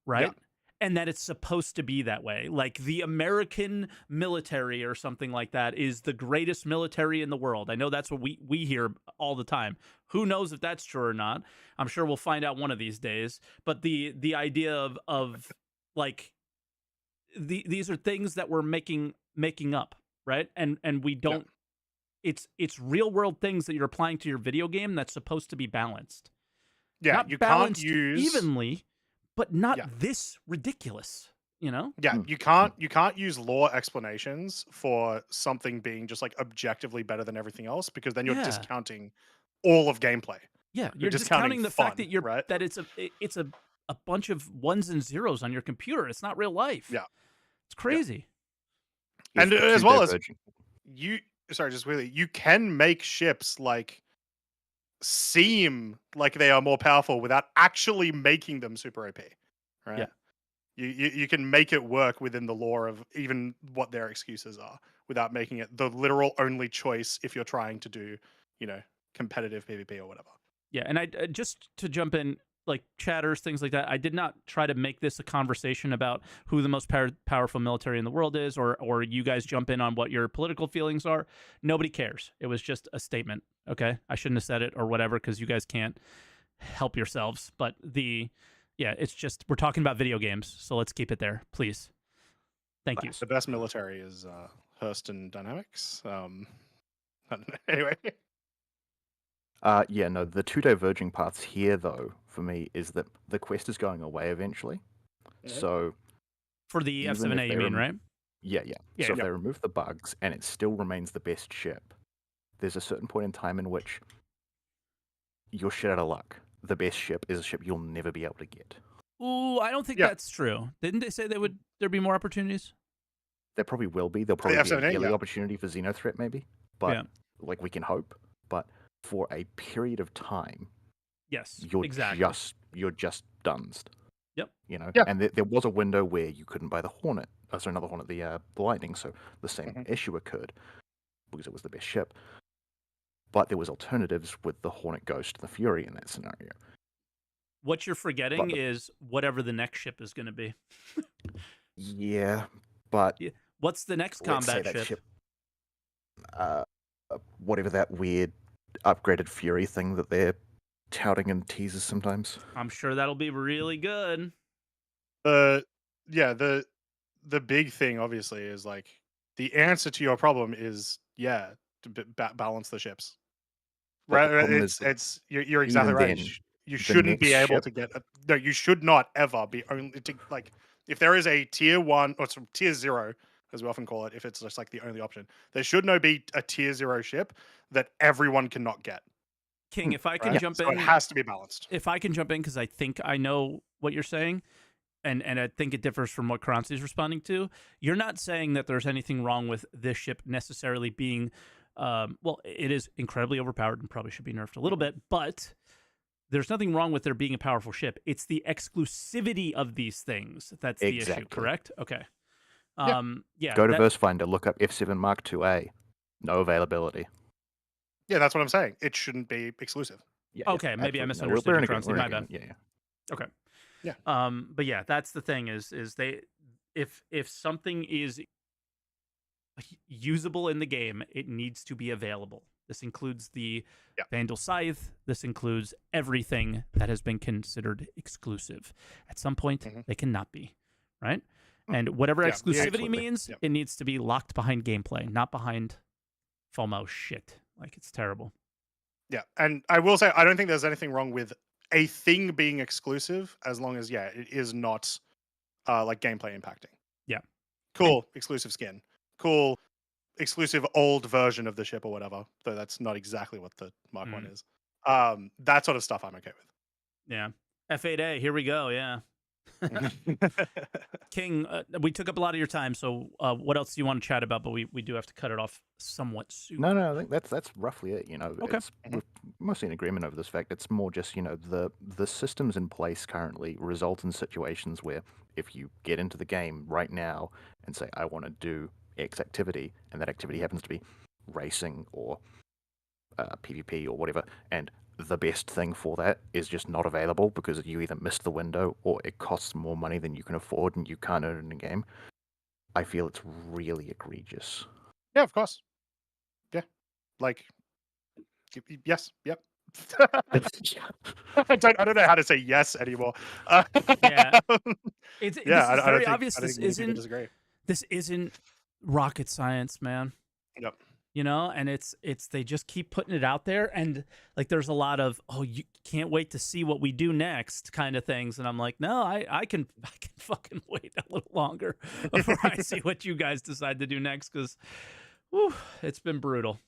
right? Yeah. And that it's supposed to be that way. Like the American military or something like that is the greatest military in the world. I know that's what we hear all the time. Who knows if that's true or not? I'm sure we'll find out one of these days. But the idea of like these are things that we're making up, right? And we don't. Yeah. It's real world things that you're applying to your video game that's supposed to be balanced. Yeah, not you balanced can't use evenly, but not this ridiculous. You know? Yeah, you can't use lore explanations for something being just like objectively better than everything else, because then you're discounting all of gameplay. Yeah, you're discounting the fact that right? that it's a bunch of ones and zeros on your computer. It's not real life. Yeah, it's crazy. Yeah. And as well as you can make ships like seem like they are more powerful without actually making them super OP, right? Yeah. You can make it work within the lore of even what their excuses are without making it the literal only choice if you're trying to do, competitive PvP or whatever. Yeah, and I just to jump in, like chatters, things like that, I did not try to make this a conversation about who the most powerful military in the world is, or you guys jump in on what your political feelings are. Nobody cares. It was just a statement, okay? I shouldn't have said it or whatever because you guys can't help yourselves. But it's just we're talking about video games, so let's keep it there, please. Thank you. The best military is Hurston Dynamics. Anyway. The two diverging paths here, though, for me, is that the quest is going away eventually. Mm-hmm. So for the F7A, you mean, right? Yeah. So if they remove the bugs and it still remains the best ship, there's a certain point in time in which you're shit out of luck. The best ship is a ship you'll never be able to get. Ooh, I don't think that's true. Didn't they say there'd be more opportunities? There probably will be. There'll probably be a yearly opportunity for Xenothreat, maybe. But we can hope. But for a period of time, you're just dunsed. Yep. And there was a window where you couldn't buy the Hornet. Another Hornet, the Lightning. So the same issue occurred because it was the best ship. But there was alternatives with the Hornet Ghost and the Fury in that scenario. What you're forgetting is whatever the next ship is going to be. But what's the next combat ship? Whatever that weird upgraded Fury thing that they're touting in teasers sometimes. I'm sure that'll be really good. The big thing obviously is like the answer to your problem is to balance the ships. Right? It's you're exactly right. You shouldn't be able to get you should not ever be only to like if there is a tier 1 or tier 0 as we often call it, if it's just like the only option, there should no be a tier 0 ship that everyone cannot get. King, if I can jump in, it has to be balanced. If I can jump in, because I think I know what you're saying, and I think it differs from what Croncy is responding to. You're not saying that there's anything wrong with this ship necessarily being, well, it is incredibly overpowered and probably should be nerfed a little bit, but there's nothing wrong with there being a powerful ship. It's the exclusivity of these things that's the issue, correct? Okay. Yeah. Go to VerseFinder, look up F7 Mark IIA. No availability. Yeah, that's what I'm saying. It shouldn't be exclusive. Yeah, okay, maybe I misunderstood you, Croncy. My bad. Yeah. Okay. Yeah. But yeah, that's the thing is they if something is usable in the game, it needs to be available. This includes the Vandal Scythe. This includes everything that has been considered exclusive. At some point, they cannot be, right? And whatever exclusivity means, it needs to be locked behind gameplay, not behind FOMO shit. Like, it's terrible. Yeah, and I will say, I don't think there's anything wrong with a thing being exclusive, as long as, it is not, like, gameplay impacting. Yeah. Cool, exclusive skin. Cool, exclusive old version of the ship or whatever, though that's not exactly what the Mark 1 is. That sort of stuff I'm okay with. Yeah. F8A, here we go, yeah. King, we took up a lot of your time, so what else do you want to chat about? But we do have to cut it off somewhat soon. No, I think that's roughly it. Okay. We're mostly in agreement over this fact. It's more just, the systems in place currently result in situations where if you get into the game right now and say, I want to do X activity, and that activity happens to be racing or PvP or whatever, and the best thing for that is just not available because you either missed the window or it costs more money than you can afford and you can't earn it in the game. I feel it's really egregious. Yeah, of course. Yeah. Like, yes, yep. I don't know how to say yes anymore. It's very obvious. This isn't rocket science, man. Yep. And it's they just keep putting it out there, and like there's a lot of you can't wait to see what we do next kind of things, and I'm like, no, I can fucking wait a little longer before I see what you guys decide to do next, because it's been brutal.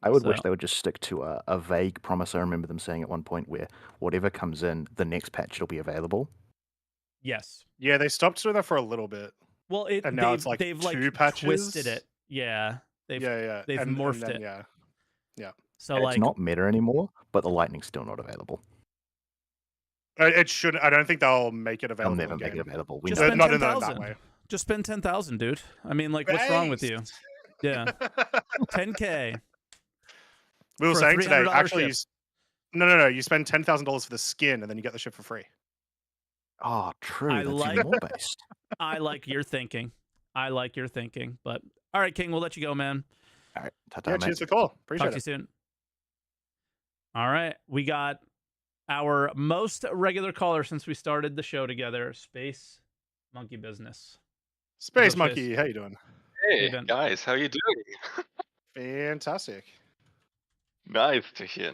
I would wish they would just stick to a vague promise. I remember them saying at one point where whatever comes in, the next patch it'll be available. Yes. Yeah, they stopped doing that for a little bit. Well, and now it's like they've two patches. Twisted it. Yeah. They've morphed it. Yeah. So it's not meta anymore, but the lightning's still not available. It should. I don't think they'll make it available. They'll never make it available. Just spend not 10,000. In that way. Just spend 10,000, dude. I mean, like, what's wrong with you? Yeah. 10K. We were saying today, actually, no. You spend $10,000 for the skin, and then you get the ship for free. Oh, true. That's even more based. I like your thinking. But all right, King, we'll let you go, man. All right. Ta-ta, cheers for the call. Appreciate it. Talk to you soon. All right. We got our most regular caller since we started the show together, Space Monkey Business. Space Monkey, how you doing? Hey, guys, how you doing? Fantastic. Nice to hear.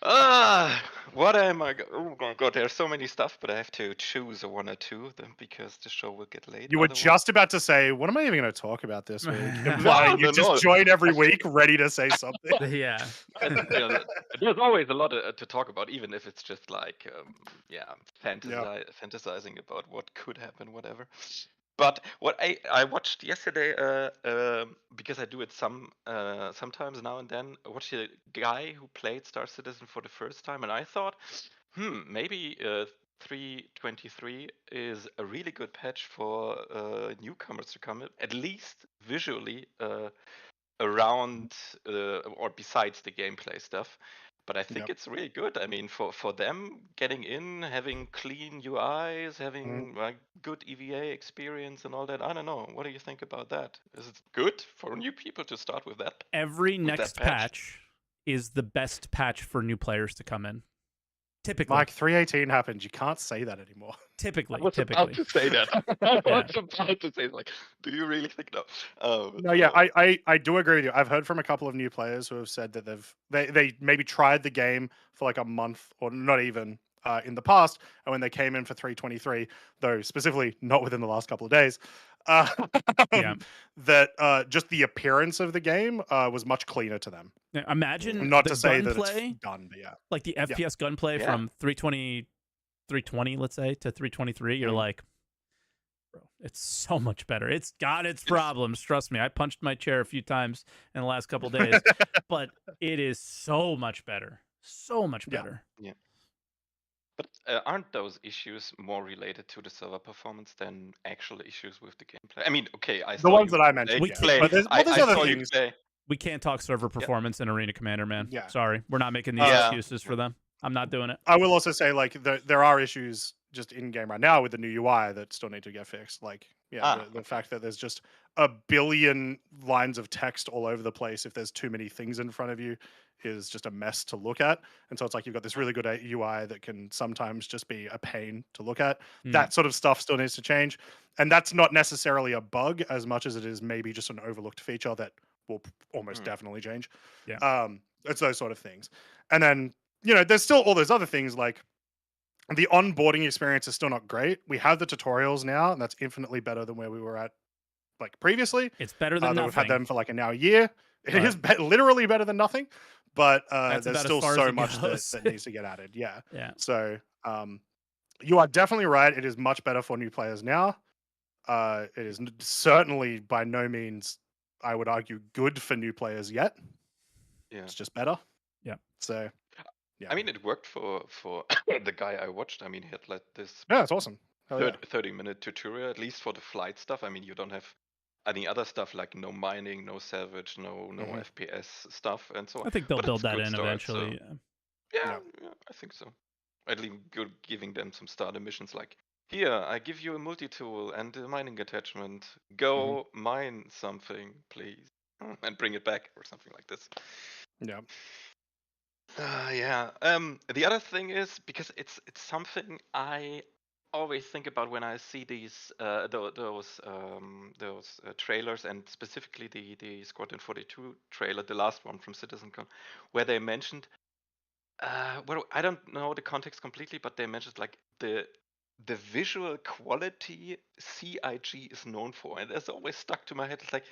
What am I? Oh my god, there's so many stuff, but I have to choose one or two because the show will get late. You were just about to say, what am I even going to talk about this week? You just join every week ready to say something. Yeah. There's always a lot to talk about, even if it's just like, fantasizing about what could happen, whatever. But what I watched yesterday, because I do it sometimes now and then, I watched a guy who played Star Citizen for the first time, and I thought, maybe 3.23 is a really good patch for newcomers to come in, at least visually around or besides the gameplay stuff. But I think it's really good. I mean, for them getting in, having clean UIs, having like good EVA experience and all that. I don't know. What do you think about that? Is it good for new people to start with that? Every next patch is the best patch for new players to come in. Typically. Mike, 3.18 happened. You can't say that anymore. Typically. I was about to say that. I was about to say, like, do you really think no? No, yeah, I do agree with you. I've heard from a couple of new players who have said that they maybe tried the game for like a month or not even in the past, and when they came in for 3.23, though specifically not within the last couple of days, that just the appearance of the game was much cleaner to them. Imagine not to say that it's done, but like the FPS gunplay from 3.23 320, let's say, to 323, you're like, bro, it's so much better. It's got its problems. Trust me. I punched my chair a few times in the last couple of days, but it is so much better. So much better. Yeah. But aren't those issues more related to the server performance than actual issues with the gameplay? I mean, okay, I saw the ones you that I mentioned, play. But there's I other saw things. You play. We can't talk server performance in Arena Commander, man. Yeah. Sorry. We're not making these excuses for them. I'm not doing it. I will also say, like, there are issues just in game right now with the new UI that still need to get fixed. Like, the fact that there's just a billion lines of text all over the place if there's too many things in front of you is just a mess to look at. And so it's like you've got this really good UI that can sometimes just be a pain to look at. That sort of stuff still needs to change. And that's not necessarily a bug as much as it is maybe just an overlooked feature that will almost definitely change. Yeah. It's those sort of things. And then, there's still all those other things like the onboarding experience is still not great. We have the tutorials now, and that's infinitely better than where we were at like previously. It's better than nothing. We've had them for like now a year. It is literally better than nothing, but there's still so much that needs to get added. Yeah. So you are definitely right. It is much better for new players now. It is certainly by no means, I would argue, good for new players yet. Yeah. It's just better. Yeah. So, yeah. I mean, it worked for the guy I watched. I mean, he had like this. Yeah, it's awesome. 30-minute tutorial, at least for the flight stuff. I mean, you don't have any other stuff like no mining, no salvage, no FPS stuff, and so on. I think they'll build that in eventually. So. Yeah, I think so. At least giving them some starter missions like, here, I give you a multi-tool and a mining attachment. Go mine something, please, and bring it back or something like this. Yeah. The other thing is, because it's something I always think about when I see these those trailers, and specifically the Squadron 42 trailer, the last one from CitizenCon, where they mentioned, well, I don't know the context completely, but they mentioned like the visual quality CIG is known for, and that's always stuck to my head. It's like,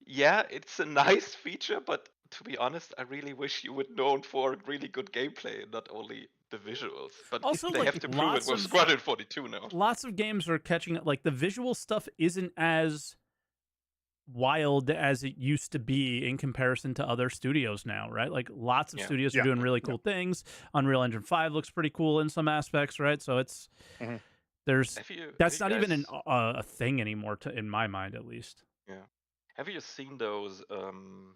yeah, it's a nice feature, but to be honest, I really wish you would known for really good gameplay and not only the visuals. But also, they have to prove it with Squadron 42 now. Lots of games are catching it. Like the visual stuff isn't as wild as it used to be in comparison to other studios now, right? Like lots of studios are doing really cool things. Unreal Engine 5 looks pretty cool in some aspects, right? So it's that's not even a thing anymore, in my mind, at least. Yeah. Have you seen those?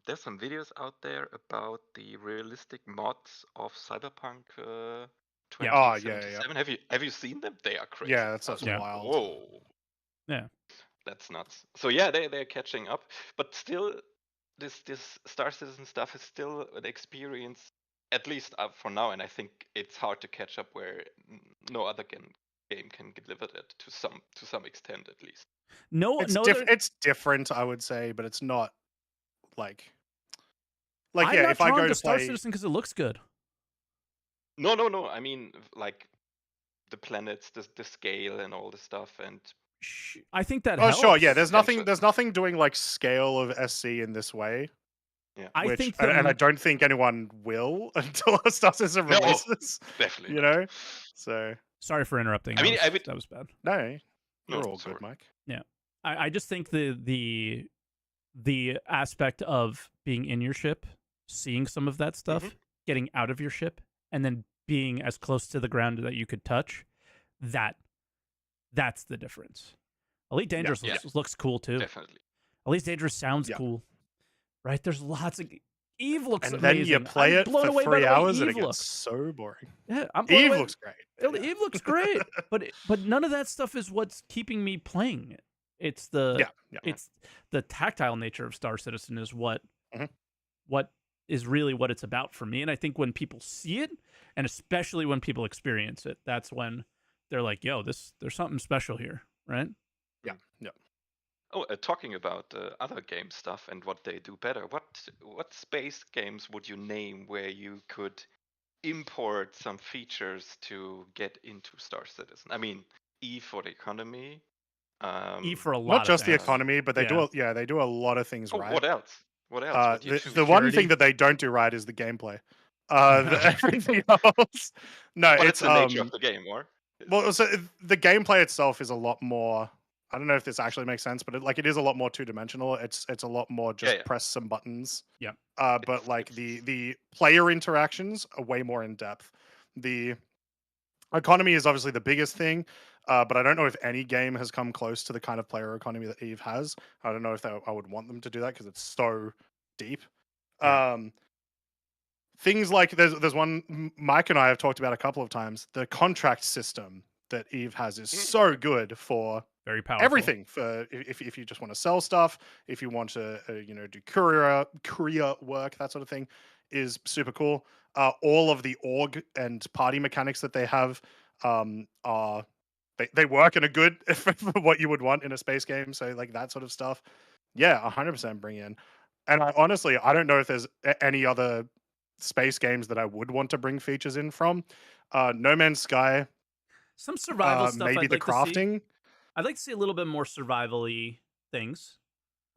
There's some videos out there about the realistic mods of Cyberpunk 2077. Have you seen them? They are crazy. Yeah, that's wild. Whoa. Yeah. That's nuts. So yeah, they're catching up, but still, this Star Citizen stuff is still an experience, at least for now, and I think it's hard to catch up where no other game can deliver that to some extent, at least. It's different, I would say, but it's not like I'm not if I go to Star play Citizen because it looks good. No. I mean, like the planets, the scale, and all the stuff, and I think that. Oh, helps. sure, yeah. There's nothing doing like scale of SC in this way. Yeah, I think, and I don't think anyone will until Star Citizen releases. Definitely, So sorry for interrupting. I mean, that was bad. No, you're all good, Mike. Yeah, I just think the aspect of being in your ship, seeing some of that stuff, getting out of your ship, and then being as close to the ground that you could touch, that's the difference. Elite Dangerous looks cool too. Definitely. Elite Dangerous sounds cool, right? There's lots of Eve looks and amazing. then you play it for 3 hours and it looks gets so boring. Yeah, Eve looks great. Eve looks great, but none of that stuff is what's keeping me playing it. It's the it's the tactile nature of Star Citizen is what is really what it's about for me. And I think when people see it, and especially when people experience it, that's when they're like, "Yo, there's something special here," right? Yeah. Oh, talking about other game stuff and what they do better. What space games would you name where you could import some features to get into Star Citizen? I mean, E for the economy. E for a lot. Not just of things. the economy, but they do a lot of things right. What else? The one thing that they don't do right is the gameplay. Everything else. No, it's the nature of the game, or Well, so the gameplay itself is a lot more. I don't know if this actually makes sense, but it is a lot more two-dimensional. It's a lot more just press some buttons. Yeah. But like the player interactions are way more in depth. The economy is obviously the biggest thing, but I don't know if any game has come close to the kind of player economy that Eve has. I don't know if I would want them to do that because it's so deep. Yeah. Things like there's one Mike and I have talked about a couple of times. The contract system that Eve has is so good for very powerful everything. For if you just want to sell stuff, if you want to do courier work, that sort of thing is super cool. All of the org and party mechanics that they have are they work in a good for what you would want in a space game. So like that sort of stuff, yeah, 100% bring in. And I honestly don't know if there's any other space games that I would want to bring features in from. No Man's Sky, some survival stuff. Maybe I'd the like crafting. I'd like to see a little bit more survival-y things.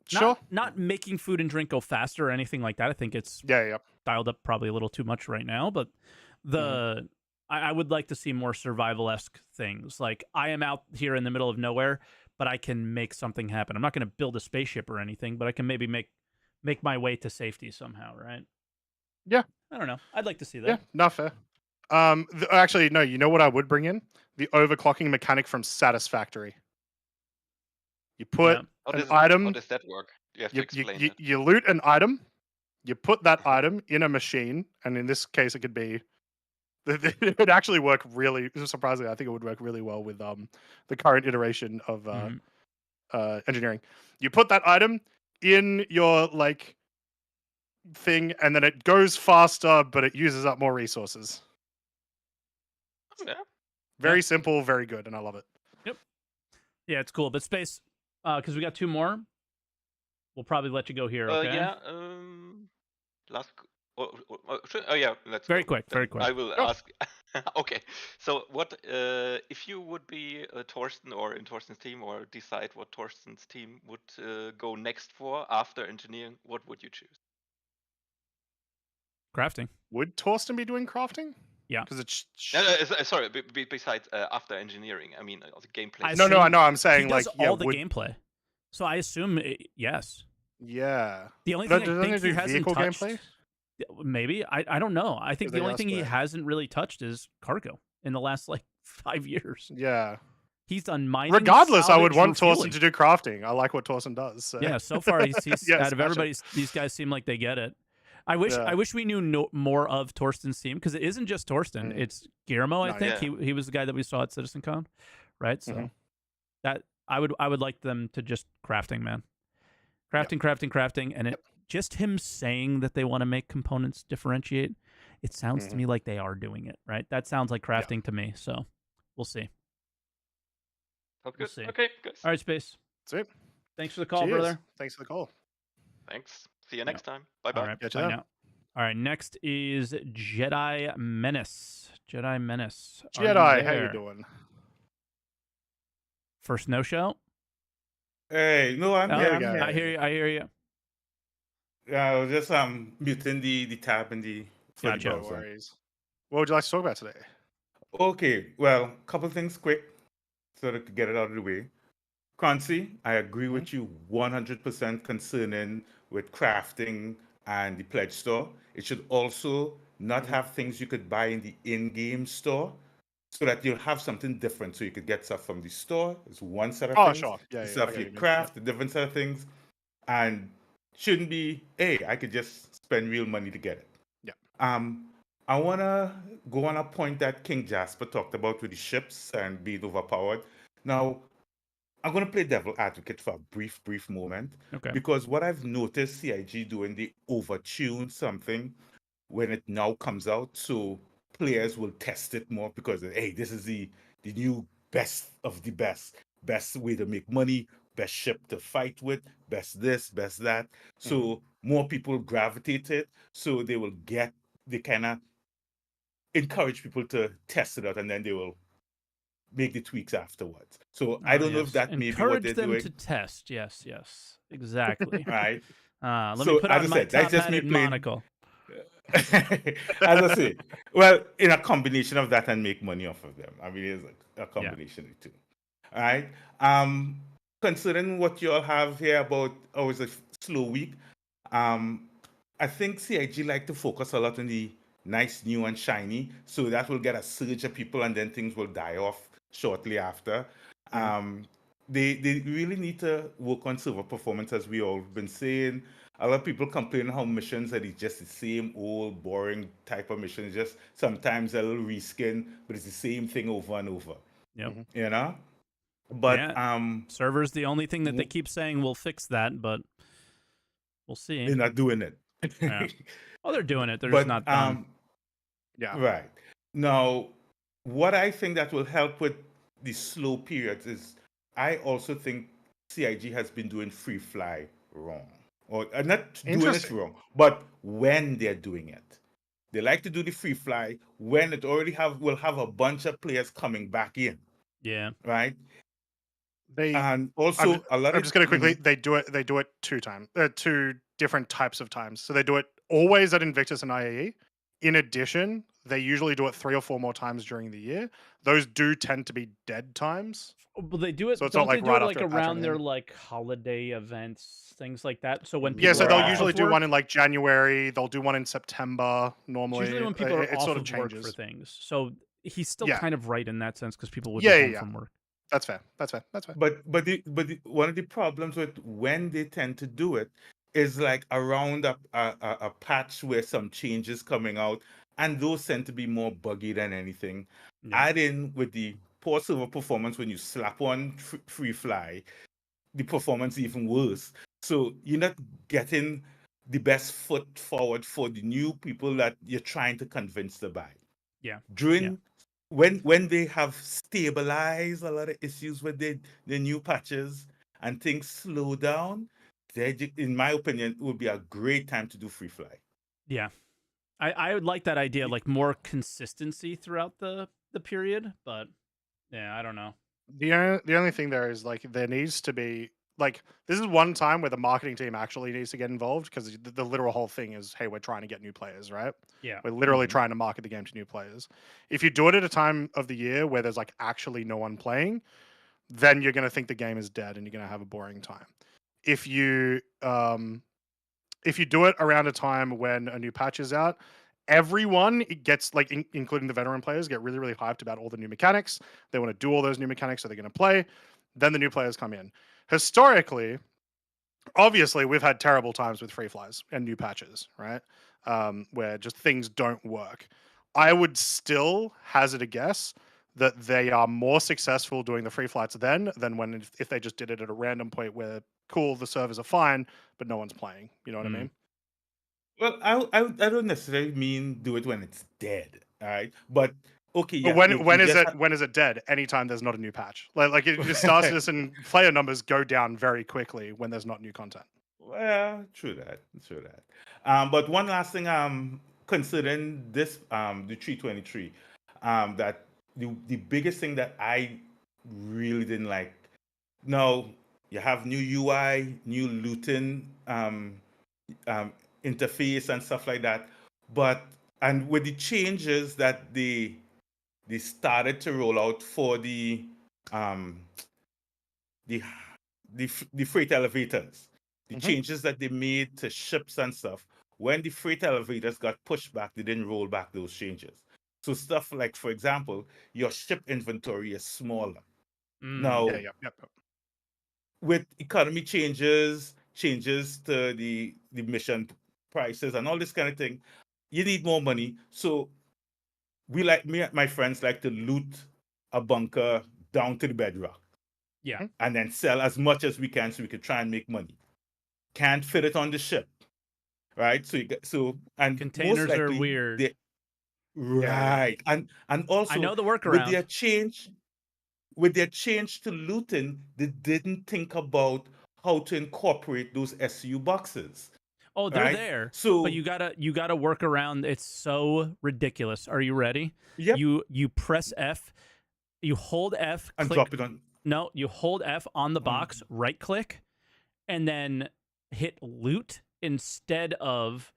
Sure. Not making food and drink go faster or anything like that. I think it's dialed up probably a little too much right now. But I would like to see more survival-esque things. Like I am out here in the middle of nowhere, but I can make something happen. I'm not going to build a spaceship or anything, but I can maybe make my way to safety somehow, right? Yeah. I don't know. I'd like to see that. Yeah, not fair. Actually, no. You know what I would bring in? The overclocking mechanic from Satisfactory. You put an item. How does that work? You have to explain it. You loot an item. You put that item in a machine, and in this case, it could be. It would actually work really surprisingly. I think it would work really well with the current iteration of engineering. You put that item in your thing, and then it goes faster, but it uses up more resources. Yeah. Very simple, very good, and I love it. Yep. Yeah, it's cool. But space, because we got two more, we'll probably let you go here. Okay. Yeah. Last. Oh yeah. Let's. Very quick. Very quick. I will ask. Okay. So what if you would be Torsten or in Torsten's team, or decide what Torsten's team would go next for after engineering? What would you choose? Crafting. Would Torsten be doing crafting? Yeah. Because it's sorry. Besides after engineering, I mean the gameplay. No, I know. I'm saying he does all the gameplay. So I assume yes. Yeah. The only thing I think he hasn't touched. Gameplay? Maybe I don't know. I think the only thing he hasn't really touched is cargo in the last 5 years. Yeah. He's done mining. Regardless, I would want Torsten to do crafting. I like what Torsten does. So. Yeah, so far he's out of everybody. These guys seem like they get it. I wish we knew more of Torsten's team, because it isn't just Torsten. It's Guillermo. I think he was the guy that we saw at CitizenCon, right? So that I would like them to just crafting, man. Crafting, and it just him saying that they want to make components differentiate. It sounds to me like they are doing it, right? That sounds like crafting to me. So we'll see. Sounds good. We'll see. Okay, guys. All right, Space. That's it. Thanks for the call, brother. Thanks for the call. Thanks. See you next time. Bye-bye. All right, bye now. All right, next is Jedi Menace. Jedi, how you doing? First no-show? Hey, no, I'm here. I hear you. Yeah, I was just muting the tab in the Gotcha. No worries. What would you like to talk about today? Okay, well, couple things quick so that I could get it out of the way. Croncy, I agree with you 100% concerning with crafting and the pledge store. It should also not have things you could buy in the in-game store, so that you'll have something different. So you could get stuff from the store. It's one set of things. Sure. Yeah, stuff you craft, a different set of things. And shouldn't be, hey, I could just spend real money to get it. Yeah. I want to go on a point that King Jasper talked about with the ships and being overpowered. Now, I'm going to play devil advocate for a brief moment. Okay. Because what I've noticed CIG doing, they overtune something when it now comes out. So players will test it more because, hey, this is the new best of the best way to make money, best ship to fight with, best this, best that. So more people gravitate it. So they kind of encourage people to test it out, and then they will make the tweaks afterwards. So I don't know if that may be what they're doing. Encourage them to test. Yes, exactly. Right. Let me put on my top hat and monocle. As I say, well, in a combination of that and make money off of them. I mean, it's a combination of the two. All right. Considering what you all have here about it's a slow week, I think CIG like to focus a lot on the nice, new, and shiny, so that will get a surge of people, and then things will die off shortly after. They really need to work on server performance, as we all been saying. A lot of people complain how missions are just the same old boring type of missions. Just sometimes a little reskin, but it's the same thing over and over. Yep. You know. But server's the only thing that they keep saying will fix that, but we'll see. They're not doing it. Yeah. Oh, they're doing it. They're just not done. Yeah. Right. Now, what I think that will help with the slow periods is I also think CIG has been doing free fly wrong. Or not doing it wrong, but when they're doing it. They like to do the free fly when it already will have a bunch of players coming back in. Yeah. Right? I'm just going to quickly. They do it two different types of times. So they do it always at Invictus and IAE. In addition, they usually do it 3 or 4 more times during the year. Those do tend to be dead times. But they do it. So it's don't not like they do right it like after around their like holiday events, things like that. So when people so they'll usually do one in like January. They'll do one in September normally. Usually when people are it off sort of of changes work for things. So he's still kind of right in that sense because people would be home from work. That's fair. But one of the problems with when they tend to do it is like around a patch where some changes coming out, and those tend to be more buggy than anything. Add in with the poor server performance when you slap on free fly, the performance even worse. So you're not getting the best foot forward for the new people that you're trying to convince to buy. Yeah. During when they have stabilized a lot of issues with the new patches and things slow down, in my opinion, it would be a great time to do free fly. Yeah. I would like that idea, like more consistency throughout the period, but yeah, I don't know. The only thing there is like there needs to be like this is one time where the marketing team actually needs to get involved because the literal whole thing is, hey, we're trying to get new players, right? Yeah. We're literally trying to market the game to new players. If you do it at a time of the year where there's like actually no one playing, then you're going to think the game is dead and you're going to have a boring time. If you do it around a time when a new patch is out, everyone gets like including the veteran players get really hyped about all the new mechanics. They want to do all those new mechanics, so they're going to play. Then the new players come in. Historically, obviously we've had terrible times with free flies and new patches, right? Where just things don't work. I would still hazard a guess that they are more successful doing the free flights then than when if they just did it at a random point where cool, the servers are fine, but no one's playing. You know what I mean? Well, I don't necessarily mean do it when it's dead, all right? But okay, yeah. But when is it dead? Anytime there's not a new patch, like it starts this and player numbers go down very quickly when there's not new content. Well, true that. But one last thing, considering this, the 323, that the biggest thing that I really didn't like. Now you have new UI, new looting, interface and stuff like that, and with the changes that they started to roll out for the freight elevators, the changes that they made to ships and stuff, when the freight elevators got pushed back, they didn't roll back those changes. So stuff like, for example, your ship inventory is smaller. Now, with economy changes to the mission prices and all this kind of thing, you need more money. So me and my friends like to loot a bunker down to the bedrock. Yeah. And then sell as much as we can so we can try and make money. Can't fit it on the ship. Right? And containers most likely, are weird. Right. And also I know the workaround. With their change to looting, they didn't think about how to incorporate those SU boxes. Oh, they're there. So, but you gotta work around. It's so ridiculous. Are you ready? Yep. You press F, you hold F, and drop it on. No, you hold F on the box, right click, and then hit loot instead of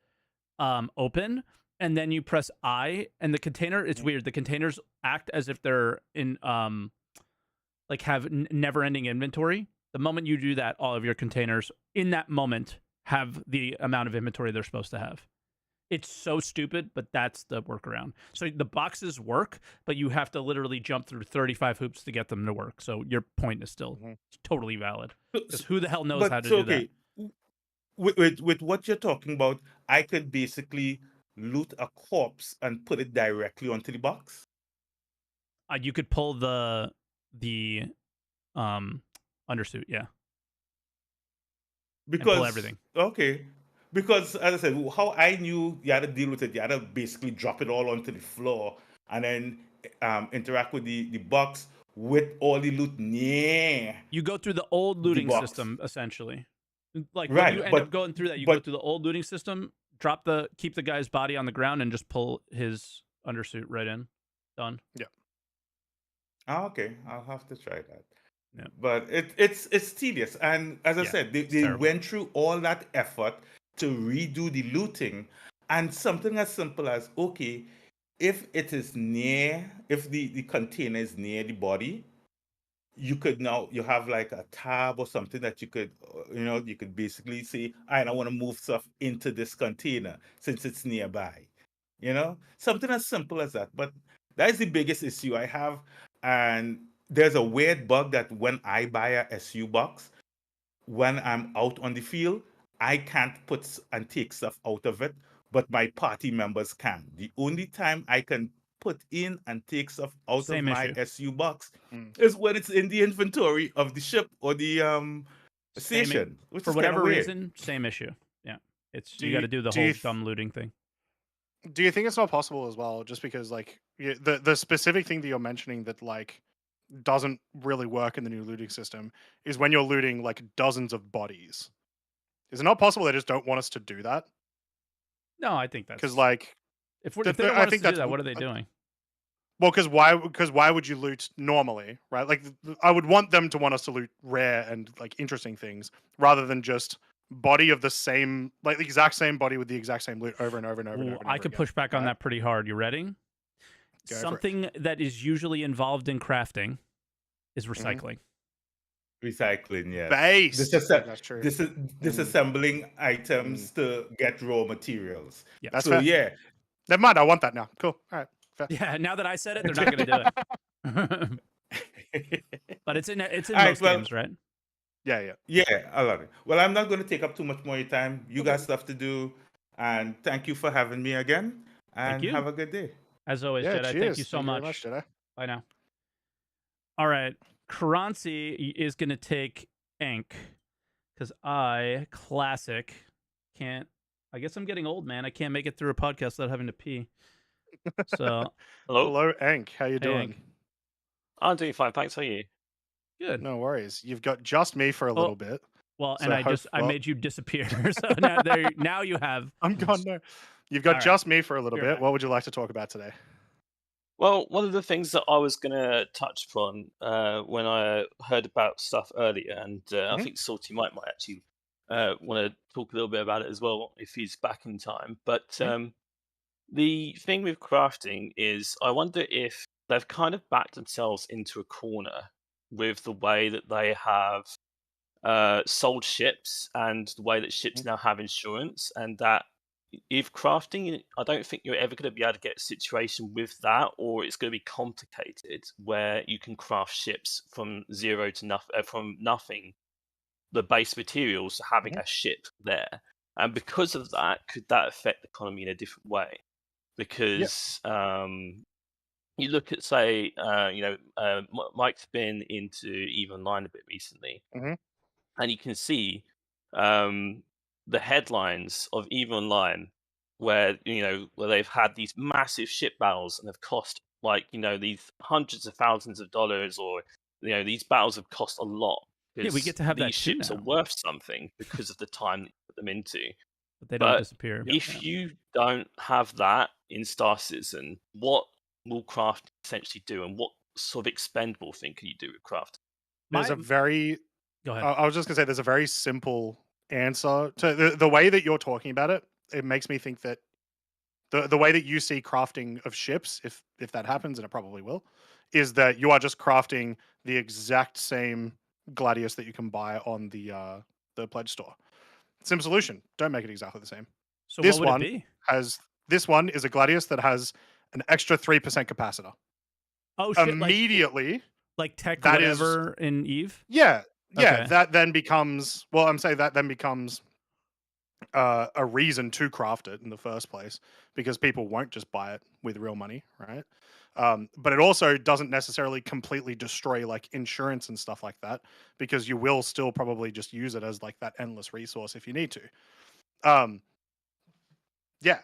open. and then you press I, and the container. It's weird. The containers act as if they're in like have never-ending inventory. The moment you do that, all of your containers in that moment have the amount of inventory they're supposed to have. It's so stupid, but that's the workaround. So the boxes work, but you have to literally jump through 35 hoops to get them to work. So your point is still totally valid. Because who the hell knows how to do that? With what you're talking about, I could basically loot a corpse and put it directly onto the box. You could pull the undersuit, yeah. Because pull everything. Okay. Because as I said, how I knew you had to deal with it, you had to basically drop it all onto the floor and then interact with the box with all the loot near. You go through the old looting system, essentially. Like Right, when you end up going through that, you go but- through the old looting system, keep the guy's body on the ground, and just pull his undersuit right in. Done. Yeah. Oh, okay, I'll have to try that. Yeah. But it's tedious, and as I said, they went through all that effort to redo the looting, and something as simple as, okay, if it is near, if the container is near the body, you have like a tab or something that you could, you could basically say, all right, I want to move stuff into this container since it's nearby. Something as simple as that. But that is the biggest issue I have. And there's a weird bug that when I buy a SU box, when I'm out on the field, I can't put and take stuff out of it, but my party members can. The only time I can put in and take stuff out of my SU box is when it's in the inventory of the ship or the station. Which for is whatever weird. reason, same issue. Yeah, you got to do the whole dumb looting thing. Do you think it's not possible as well, just because like the specific thing that you're mentioning that like doesn't really work in the new looting system is when you're looting like dozens of bodies? Is it not possible they just don't want us to do that? No, I think that's because like if they don't want us to do that, what are they doing? Well, because why would you loot normally, right? Like I would want them to want us to loot rare and like interesting things rather than just body of the same, like the exact same body with the exact same loot over and over and over and over. I could push back on that pretty hard. You ready? Something that is usually involved in crafting is recycling. Recycling, yeah. Base. That's true. Disassembling items to get raw materials. Yeah, that's so fair. Yeah. Never mind. I want that now. Cool. All right. Fair. Yeah. Now that I said it, they're not going to do it. But it's in most games, right? Yeah. I love it. Well, I'm not going to take up too much more of your time. You got stuff to do, and thank you for having me again. And have a good day. As always, Jedi. Cheers. Thank you so much. Jedi. Bye now. All right, Croncy is going to take Ink because classic can't. I guess I'm getting old, man. I can't make it through a podcast without having to pee. So hello, Ink. How you doing? Ink. I'm doing fine, thanks. How are you? Good. No worries. You've got just me for a little bit. Well, so and I made you disappear. So now you have. I'm gone now. You've got just me for a little bit. What would you like to talk about today? Well, one of the things that I was going to touch upon when I heard about stuff earlier, and I think SaltEMike might actually want to talk a little bit about it as well if he's back in time. But the thing with crafting is I wonder if they've kind of backed themselves into a corner with the way that they have sold ships and the way that ships now have insurance, and that if crafting, I don't think you're ever going to be able to get a situation with that, or it's going to be complicated where you can craft ships from zero to from nothing, the base materials to having a ship there. And because of that, could that affect the economy in a different way? Because you look at, say, Mike's been into EVE Online a bit recently, and you can see the headlines of EVE Online where they've had these massive ship battles and have cost these hundreds of thousands of dollars, or these battles have cost a lot. Yeah, we get to have these that ships are worth something because of the time that you put them into. But they don't disappear. If you don't have that in Star Citizen, what will craft essentially do, and what sort of expendable thing can you do with craft? There's a very Go ahead. I was just gonna say there's a very simple answer to the way that you're talking about it. It makes me think that The way that you see crafting of ships, if that happens, and it probably will, is that you are just crafting the exact same Gladius that you can buy on the pledge store. Simple solution. Don't make it exactly the same. So what would it be? This one is a Gladius that has an extra 3% capacitor. Oh shit! Immediately, like tech whatever in Eve. Yeah. Okay. That then becomes a reason to craft it in the first place, because people won't just buy it with real money, right? But it also doesn't necessarily completely destroy like insurance and stuff like that, because you will still probably just use it as like that endless resource if you need to. Yeah.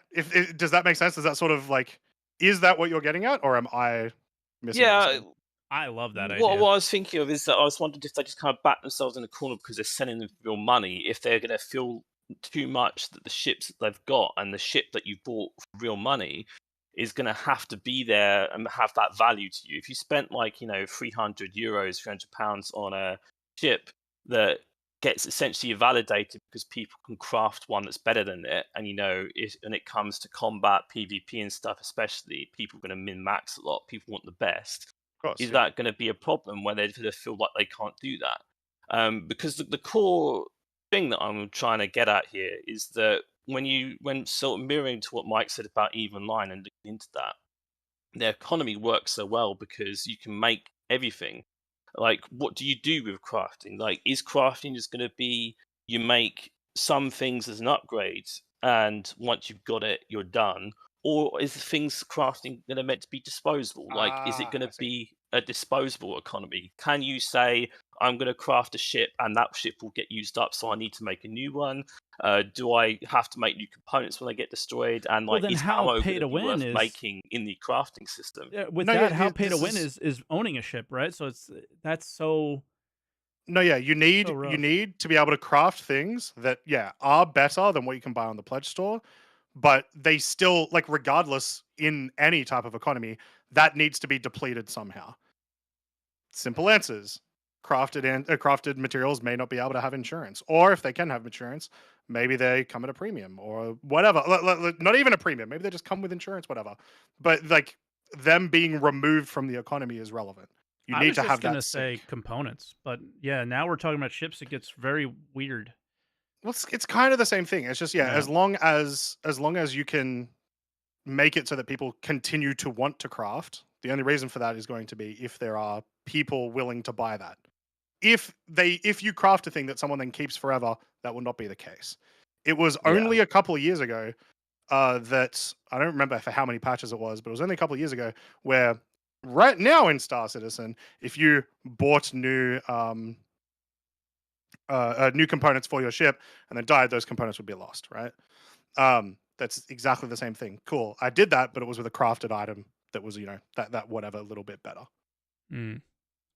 Does that make sense? Is that sort of like, is that what you're getting at, or am I missing? Yeah, I love that idea. What I was thinking of is that I was wondering if they just kind of back themselves in the corner because they're selling them real money. If they're going to feel too much that the ships that they've got and the ship that you bought for real money is going to have to be there and have that value to you. If you spent like, you know, 300 euros, 300 pounds on a ship that gets essentially validated because people can craft one that's better than it, and you know, when it comes to combat, PvP and stuff, especially, people are going to min max a lot. People want the best. Is that going to be a problem where they feel like they can't do that? Because the core thing that I'm trying to get at here is that when sort of mirroring to what Mike said about EVE Online and looking into that, the economy works so well because you can make everything. Like, what do you do with crafting? Like, is crafting just going to be you make some things as an upgrade, and once you've got it, you're done? Or is the things crafting going to meant to be disposable? Like, is it going to be a disposable economy? Can you say, I'm going to craft a ship and that ship will get used up, so I need to make a new one? Do I have to make new components when they get destroyed? And like, is ammo going to be worth making in the crafting system? How pay to win is owning a ship, right? So that's so. No, yeah, you need to be able to craft things that are better than what you can buy on the pledge store, but they still, like, regardless, in any type of economy, that needs to be depleted somehow. Simple answers. Crafted materials may not be able to have insurance, or if they can have insurance, maybe they come at a premium or whatever. Not even a premium. Maybe they just come with insurance, whatever. But like, them being removed from the economy is relevant. You need to have that. I was just going to say components, but yeah, now we're talking about ships. It gets very weird. Well, it's kind of the same thing. It's just as long as you can make it so that people continue to want to craft. The only reason for that is going to be if there are people willing to buy that. If you craft a thing that someone then keeps forever, that will not be the case. It was only a couple of years ago that, I don't remember for how many patches it was, but it was only a couple of years ago where right now in Star Citizen, if you bought new components for your ship and then died, those components would be lost, right? That's exactly the same thing. Cool. I did that, but it was with a crafted item that was, that whatever, a little bit better.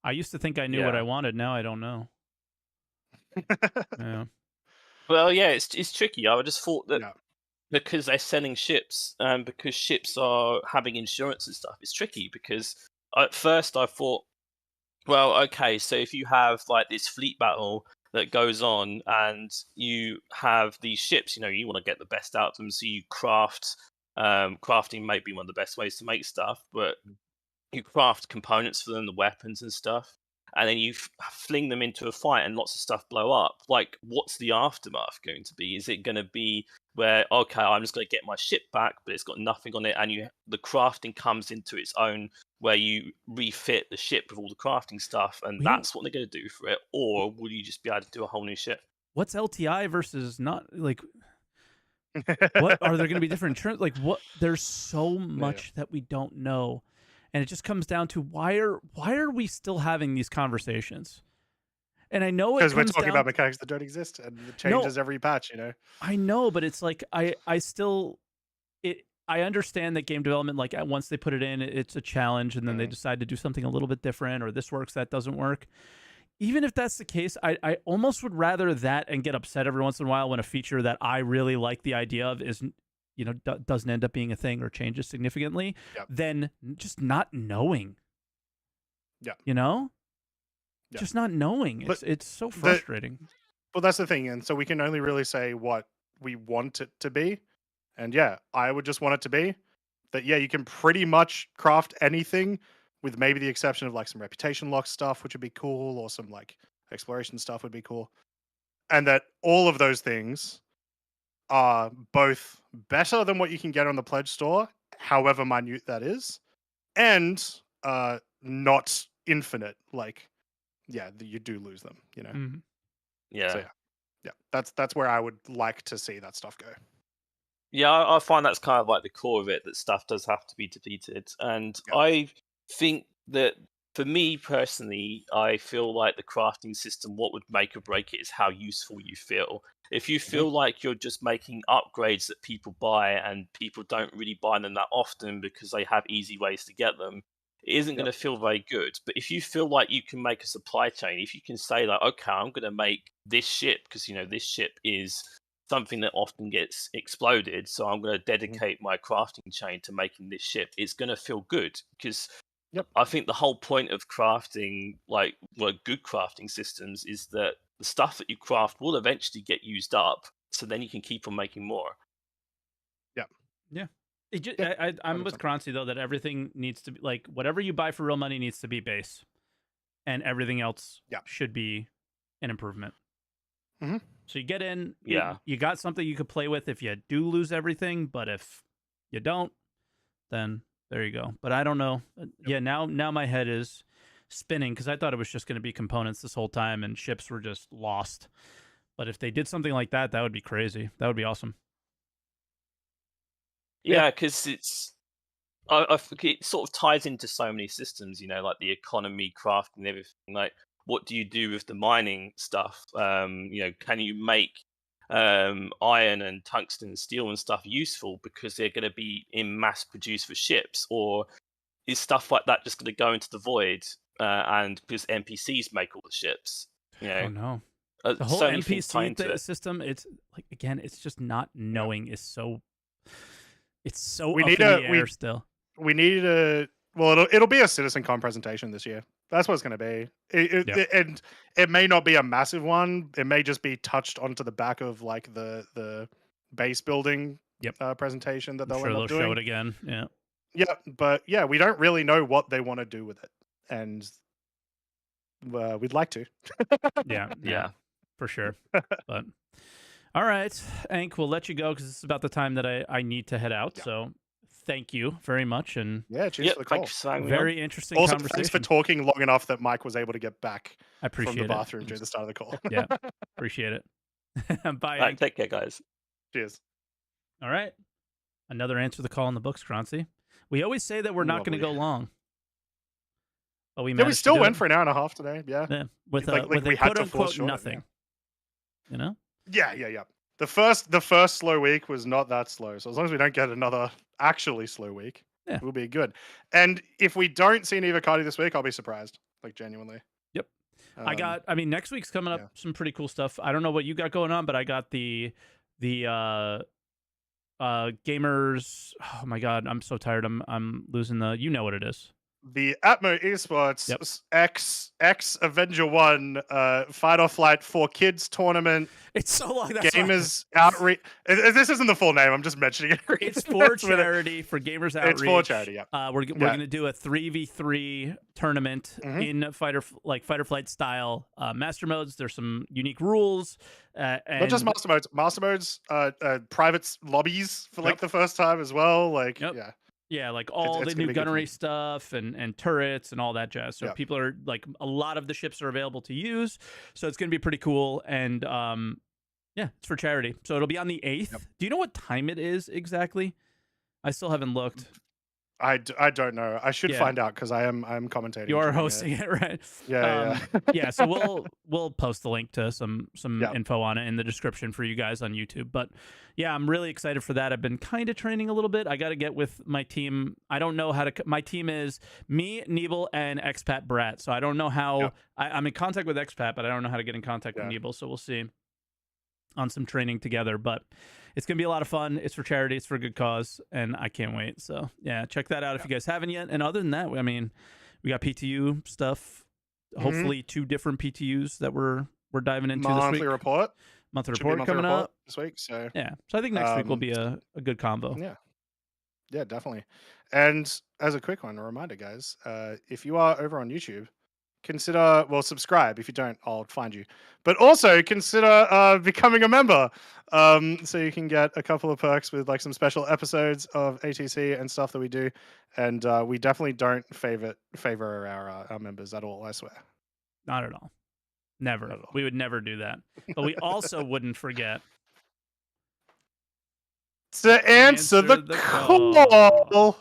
I used to think I knew what I wanted. Now I don't know. Yeah. Well, yeah, it's tricky. I just thought that because they're selling ships, because ships are having insurance and stuff, it's tricky because at first I thought, well, okay, so if you have like this fleet battle that goes on and you have these ships, you want to get the best out of them, so you craft. Crafting may be one of the best ways to make stuff, but you craft components for them, the weapons and stuff, and then you fling them into a fight and lots of stuff blow up. Like, what's the aftermath going to be? Is it going to be where, okay, I'm just going to get my ship back, but it's got nothing on it, and the crafting comes into its own, where you refit the ship with all the crafting stuff, and that's what they're going to do for it? Or will you just be able to do a whole new ship? What's LTI versus not, like... what are there going to be different insurance? Like, what? There's so much that we don't know, and it just comes down to why are we still having these conversations? And I know because we're talking about mechanics that don't exist, and it changes every patch. I know, but it's like I understand that game development, like, once they put it in, it's a challenge, and then they decide to do something a little bit different, or this works, that doesn't work. Even if that's the case, I almost would rather that and get upset every once in a while when a feature that I really like the idea of isn't, doesn't end up being a thing or changes significantly, than just not knowing. Yeah. Just not knowing. It's so frustrating. Well, that's the thing, and so we can only really say what we want it to be, And yeah, I would just want it to be that, yeah, you can pretty much craft anything with maybe the exception of like some reputation lock stuff, which would be cool, or some like exploration stuff would be cool. And that all of those things are both better than what you can get on the pledge store, however minute that is, and not infinite. Like, yeah, you do lose them, you know. Mhm. Yeah. So yeah, that's where I would like to see that stuff go. Yeah, I find that's kind of like the core of it, that stuff does have to be deleted. And Yeah. I think that for me personally, I feel like the crafting system, what would make or break it is how useful you feel. If you feel like you're just making upgrades that people buy and people don't really buy them that often because they have easy ways to get them, it isn't going to feel very good. But if you feel like you can make a supply chain, if you can say like, okay, I'm going to make this ship because, you know, this ship is something that often gets exploded, so I'm going to dedicate my crafting chain to making this ship, it's going to feel good because I think the whole point of crafting, like, well, good crafting systems, is that the stuff that you craft will eventually get used up, so then you can keep on making more. Yeah. I'm with 100%. Croncy though, that everything needs to be like whatever you buy for real money needs to be base, and everything else should be an improvement. So you get in, you got something you could play with if you do lose everything, but if you don't, then there you go. But I don't know. Yeah, now my head is spinning because I thought it was just going to be components this whole time and ships were just lost. But if they did something like that, that would be crazy. That would be awesome. Yeah, because I think it sort of ties into so many systems, you know, like the economy, crafting, and everything. Like, what do you do with the mining stuff? You know, can you make iron and tungsten and steel and stuff useful because they're going to be in mass produced for ships, or is stuff like that just going to go into the void and because NPCs make all the ships? You know, oh no, the whole so many things tie NPC into it. system. It's like again, it's just not knowing is so. It's so We up need in a- the air still. We need a well, it'll be a CitizenCon presentation this year. That's what it's going to be. And it may not be a massive one. It may just be touched onto the back of like the base building presentation that they'll I'm sure end they'll up doing. show it again. Yeah. Yeah, but yeah, we don't really know what they want to do with it, and we'd like to. Yeah, for sure. But all right, Ank, we'll let you go because it's about the time that I need to head out. So thank you very much, and cheers for the call. Very interesting also, conversation. thanks for talking long enough that Mike was able to get back I appreciate from the it. bathroom during the start of the call. Yeah, appreciate it. Bye, All right, Ank. take care, guys. Cheers. All right, another answer the call in the books, Croncy. We always say that we're not going to go long, but we still went for an hour and a half today. Yeah, with like a we had quote to fall unquote short, nothing. You know? Yeah. The first slow week was not that slow. So as long as we don't get another actually slow week, we'll be good. And if we don't see an Eva Cardi this week, I'll be surprised. Like genuinely. Yep. I mean, next week's coming up some pretty cool stuff. I don't know what you got going on, but I got the gamers. Oh my god, I'm so tired. I'm losing the. You know what it is. The Atmo Esports X Avenger 1 Fight or Flight for Kids tournament. It's so long. Gamers Outreach. This isn't the full name. I'm just mentioning it. It's for charity, for Gamers Outreach. It's for charity, yeah. We're going to do a 3v3 tournament in fight or flight style master modes. There's some unique rules. And not just master modes. Master modes, private lobbies for like the first time as well. Like, Yeah, like all the new gunnery stuff and turrets and all that jazz. So people are like, a lot of the ships are available to use. So it's going to be pretty cool. And it's for charity. So it'll be on the 8th. Do you know what time it is exactly? I still haven't looked. I don't know. I should find out because I'm commentating. You are hosting it, right? Yeah. So we'll post the link to some info on it in the description for you guys on YouTube. But yeah, I'm really excited for that. I've been kind of training a little bit. I got to get with my team. I don't know how to. My team is me, Nebel, and Expat Brat. So I don't know how. I'm in contact with Expat, but I don't know how to get in contact with Nebel. So we'll see on some training together. But it's going to be a lot of fun. It's for charity. It's for a good cause. And I can't wait. So, yeah, check that out if you guys haven't yet. And other than that, I mean, we got PTU stuff. Hopefully 2 different PTUs that we're diving into this week. Monthly report. monthly report coming up this week. So yeah, so I think next week will be a good combo. Yeah, definitely. And as a quick one, a reminder, guys, if you are over on YouTube, consider, subscribe. If you don't, I'll find you. But also consider becoming a member, so you can get a couple of perks with like some special episodes of ATC and stuff that we do. And we definitely don't favor our members at all, I swear. Not at all. Never. Not at all. We would never do that. But we also wouldn't forget to answer the call.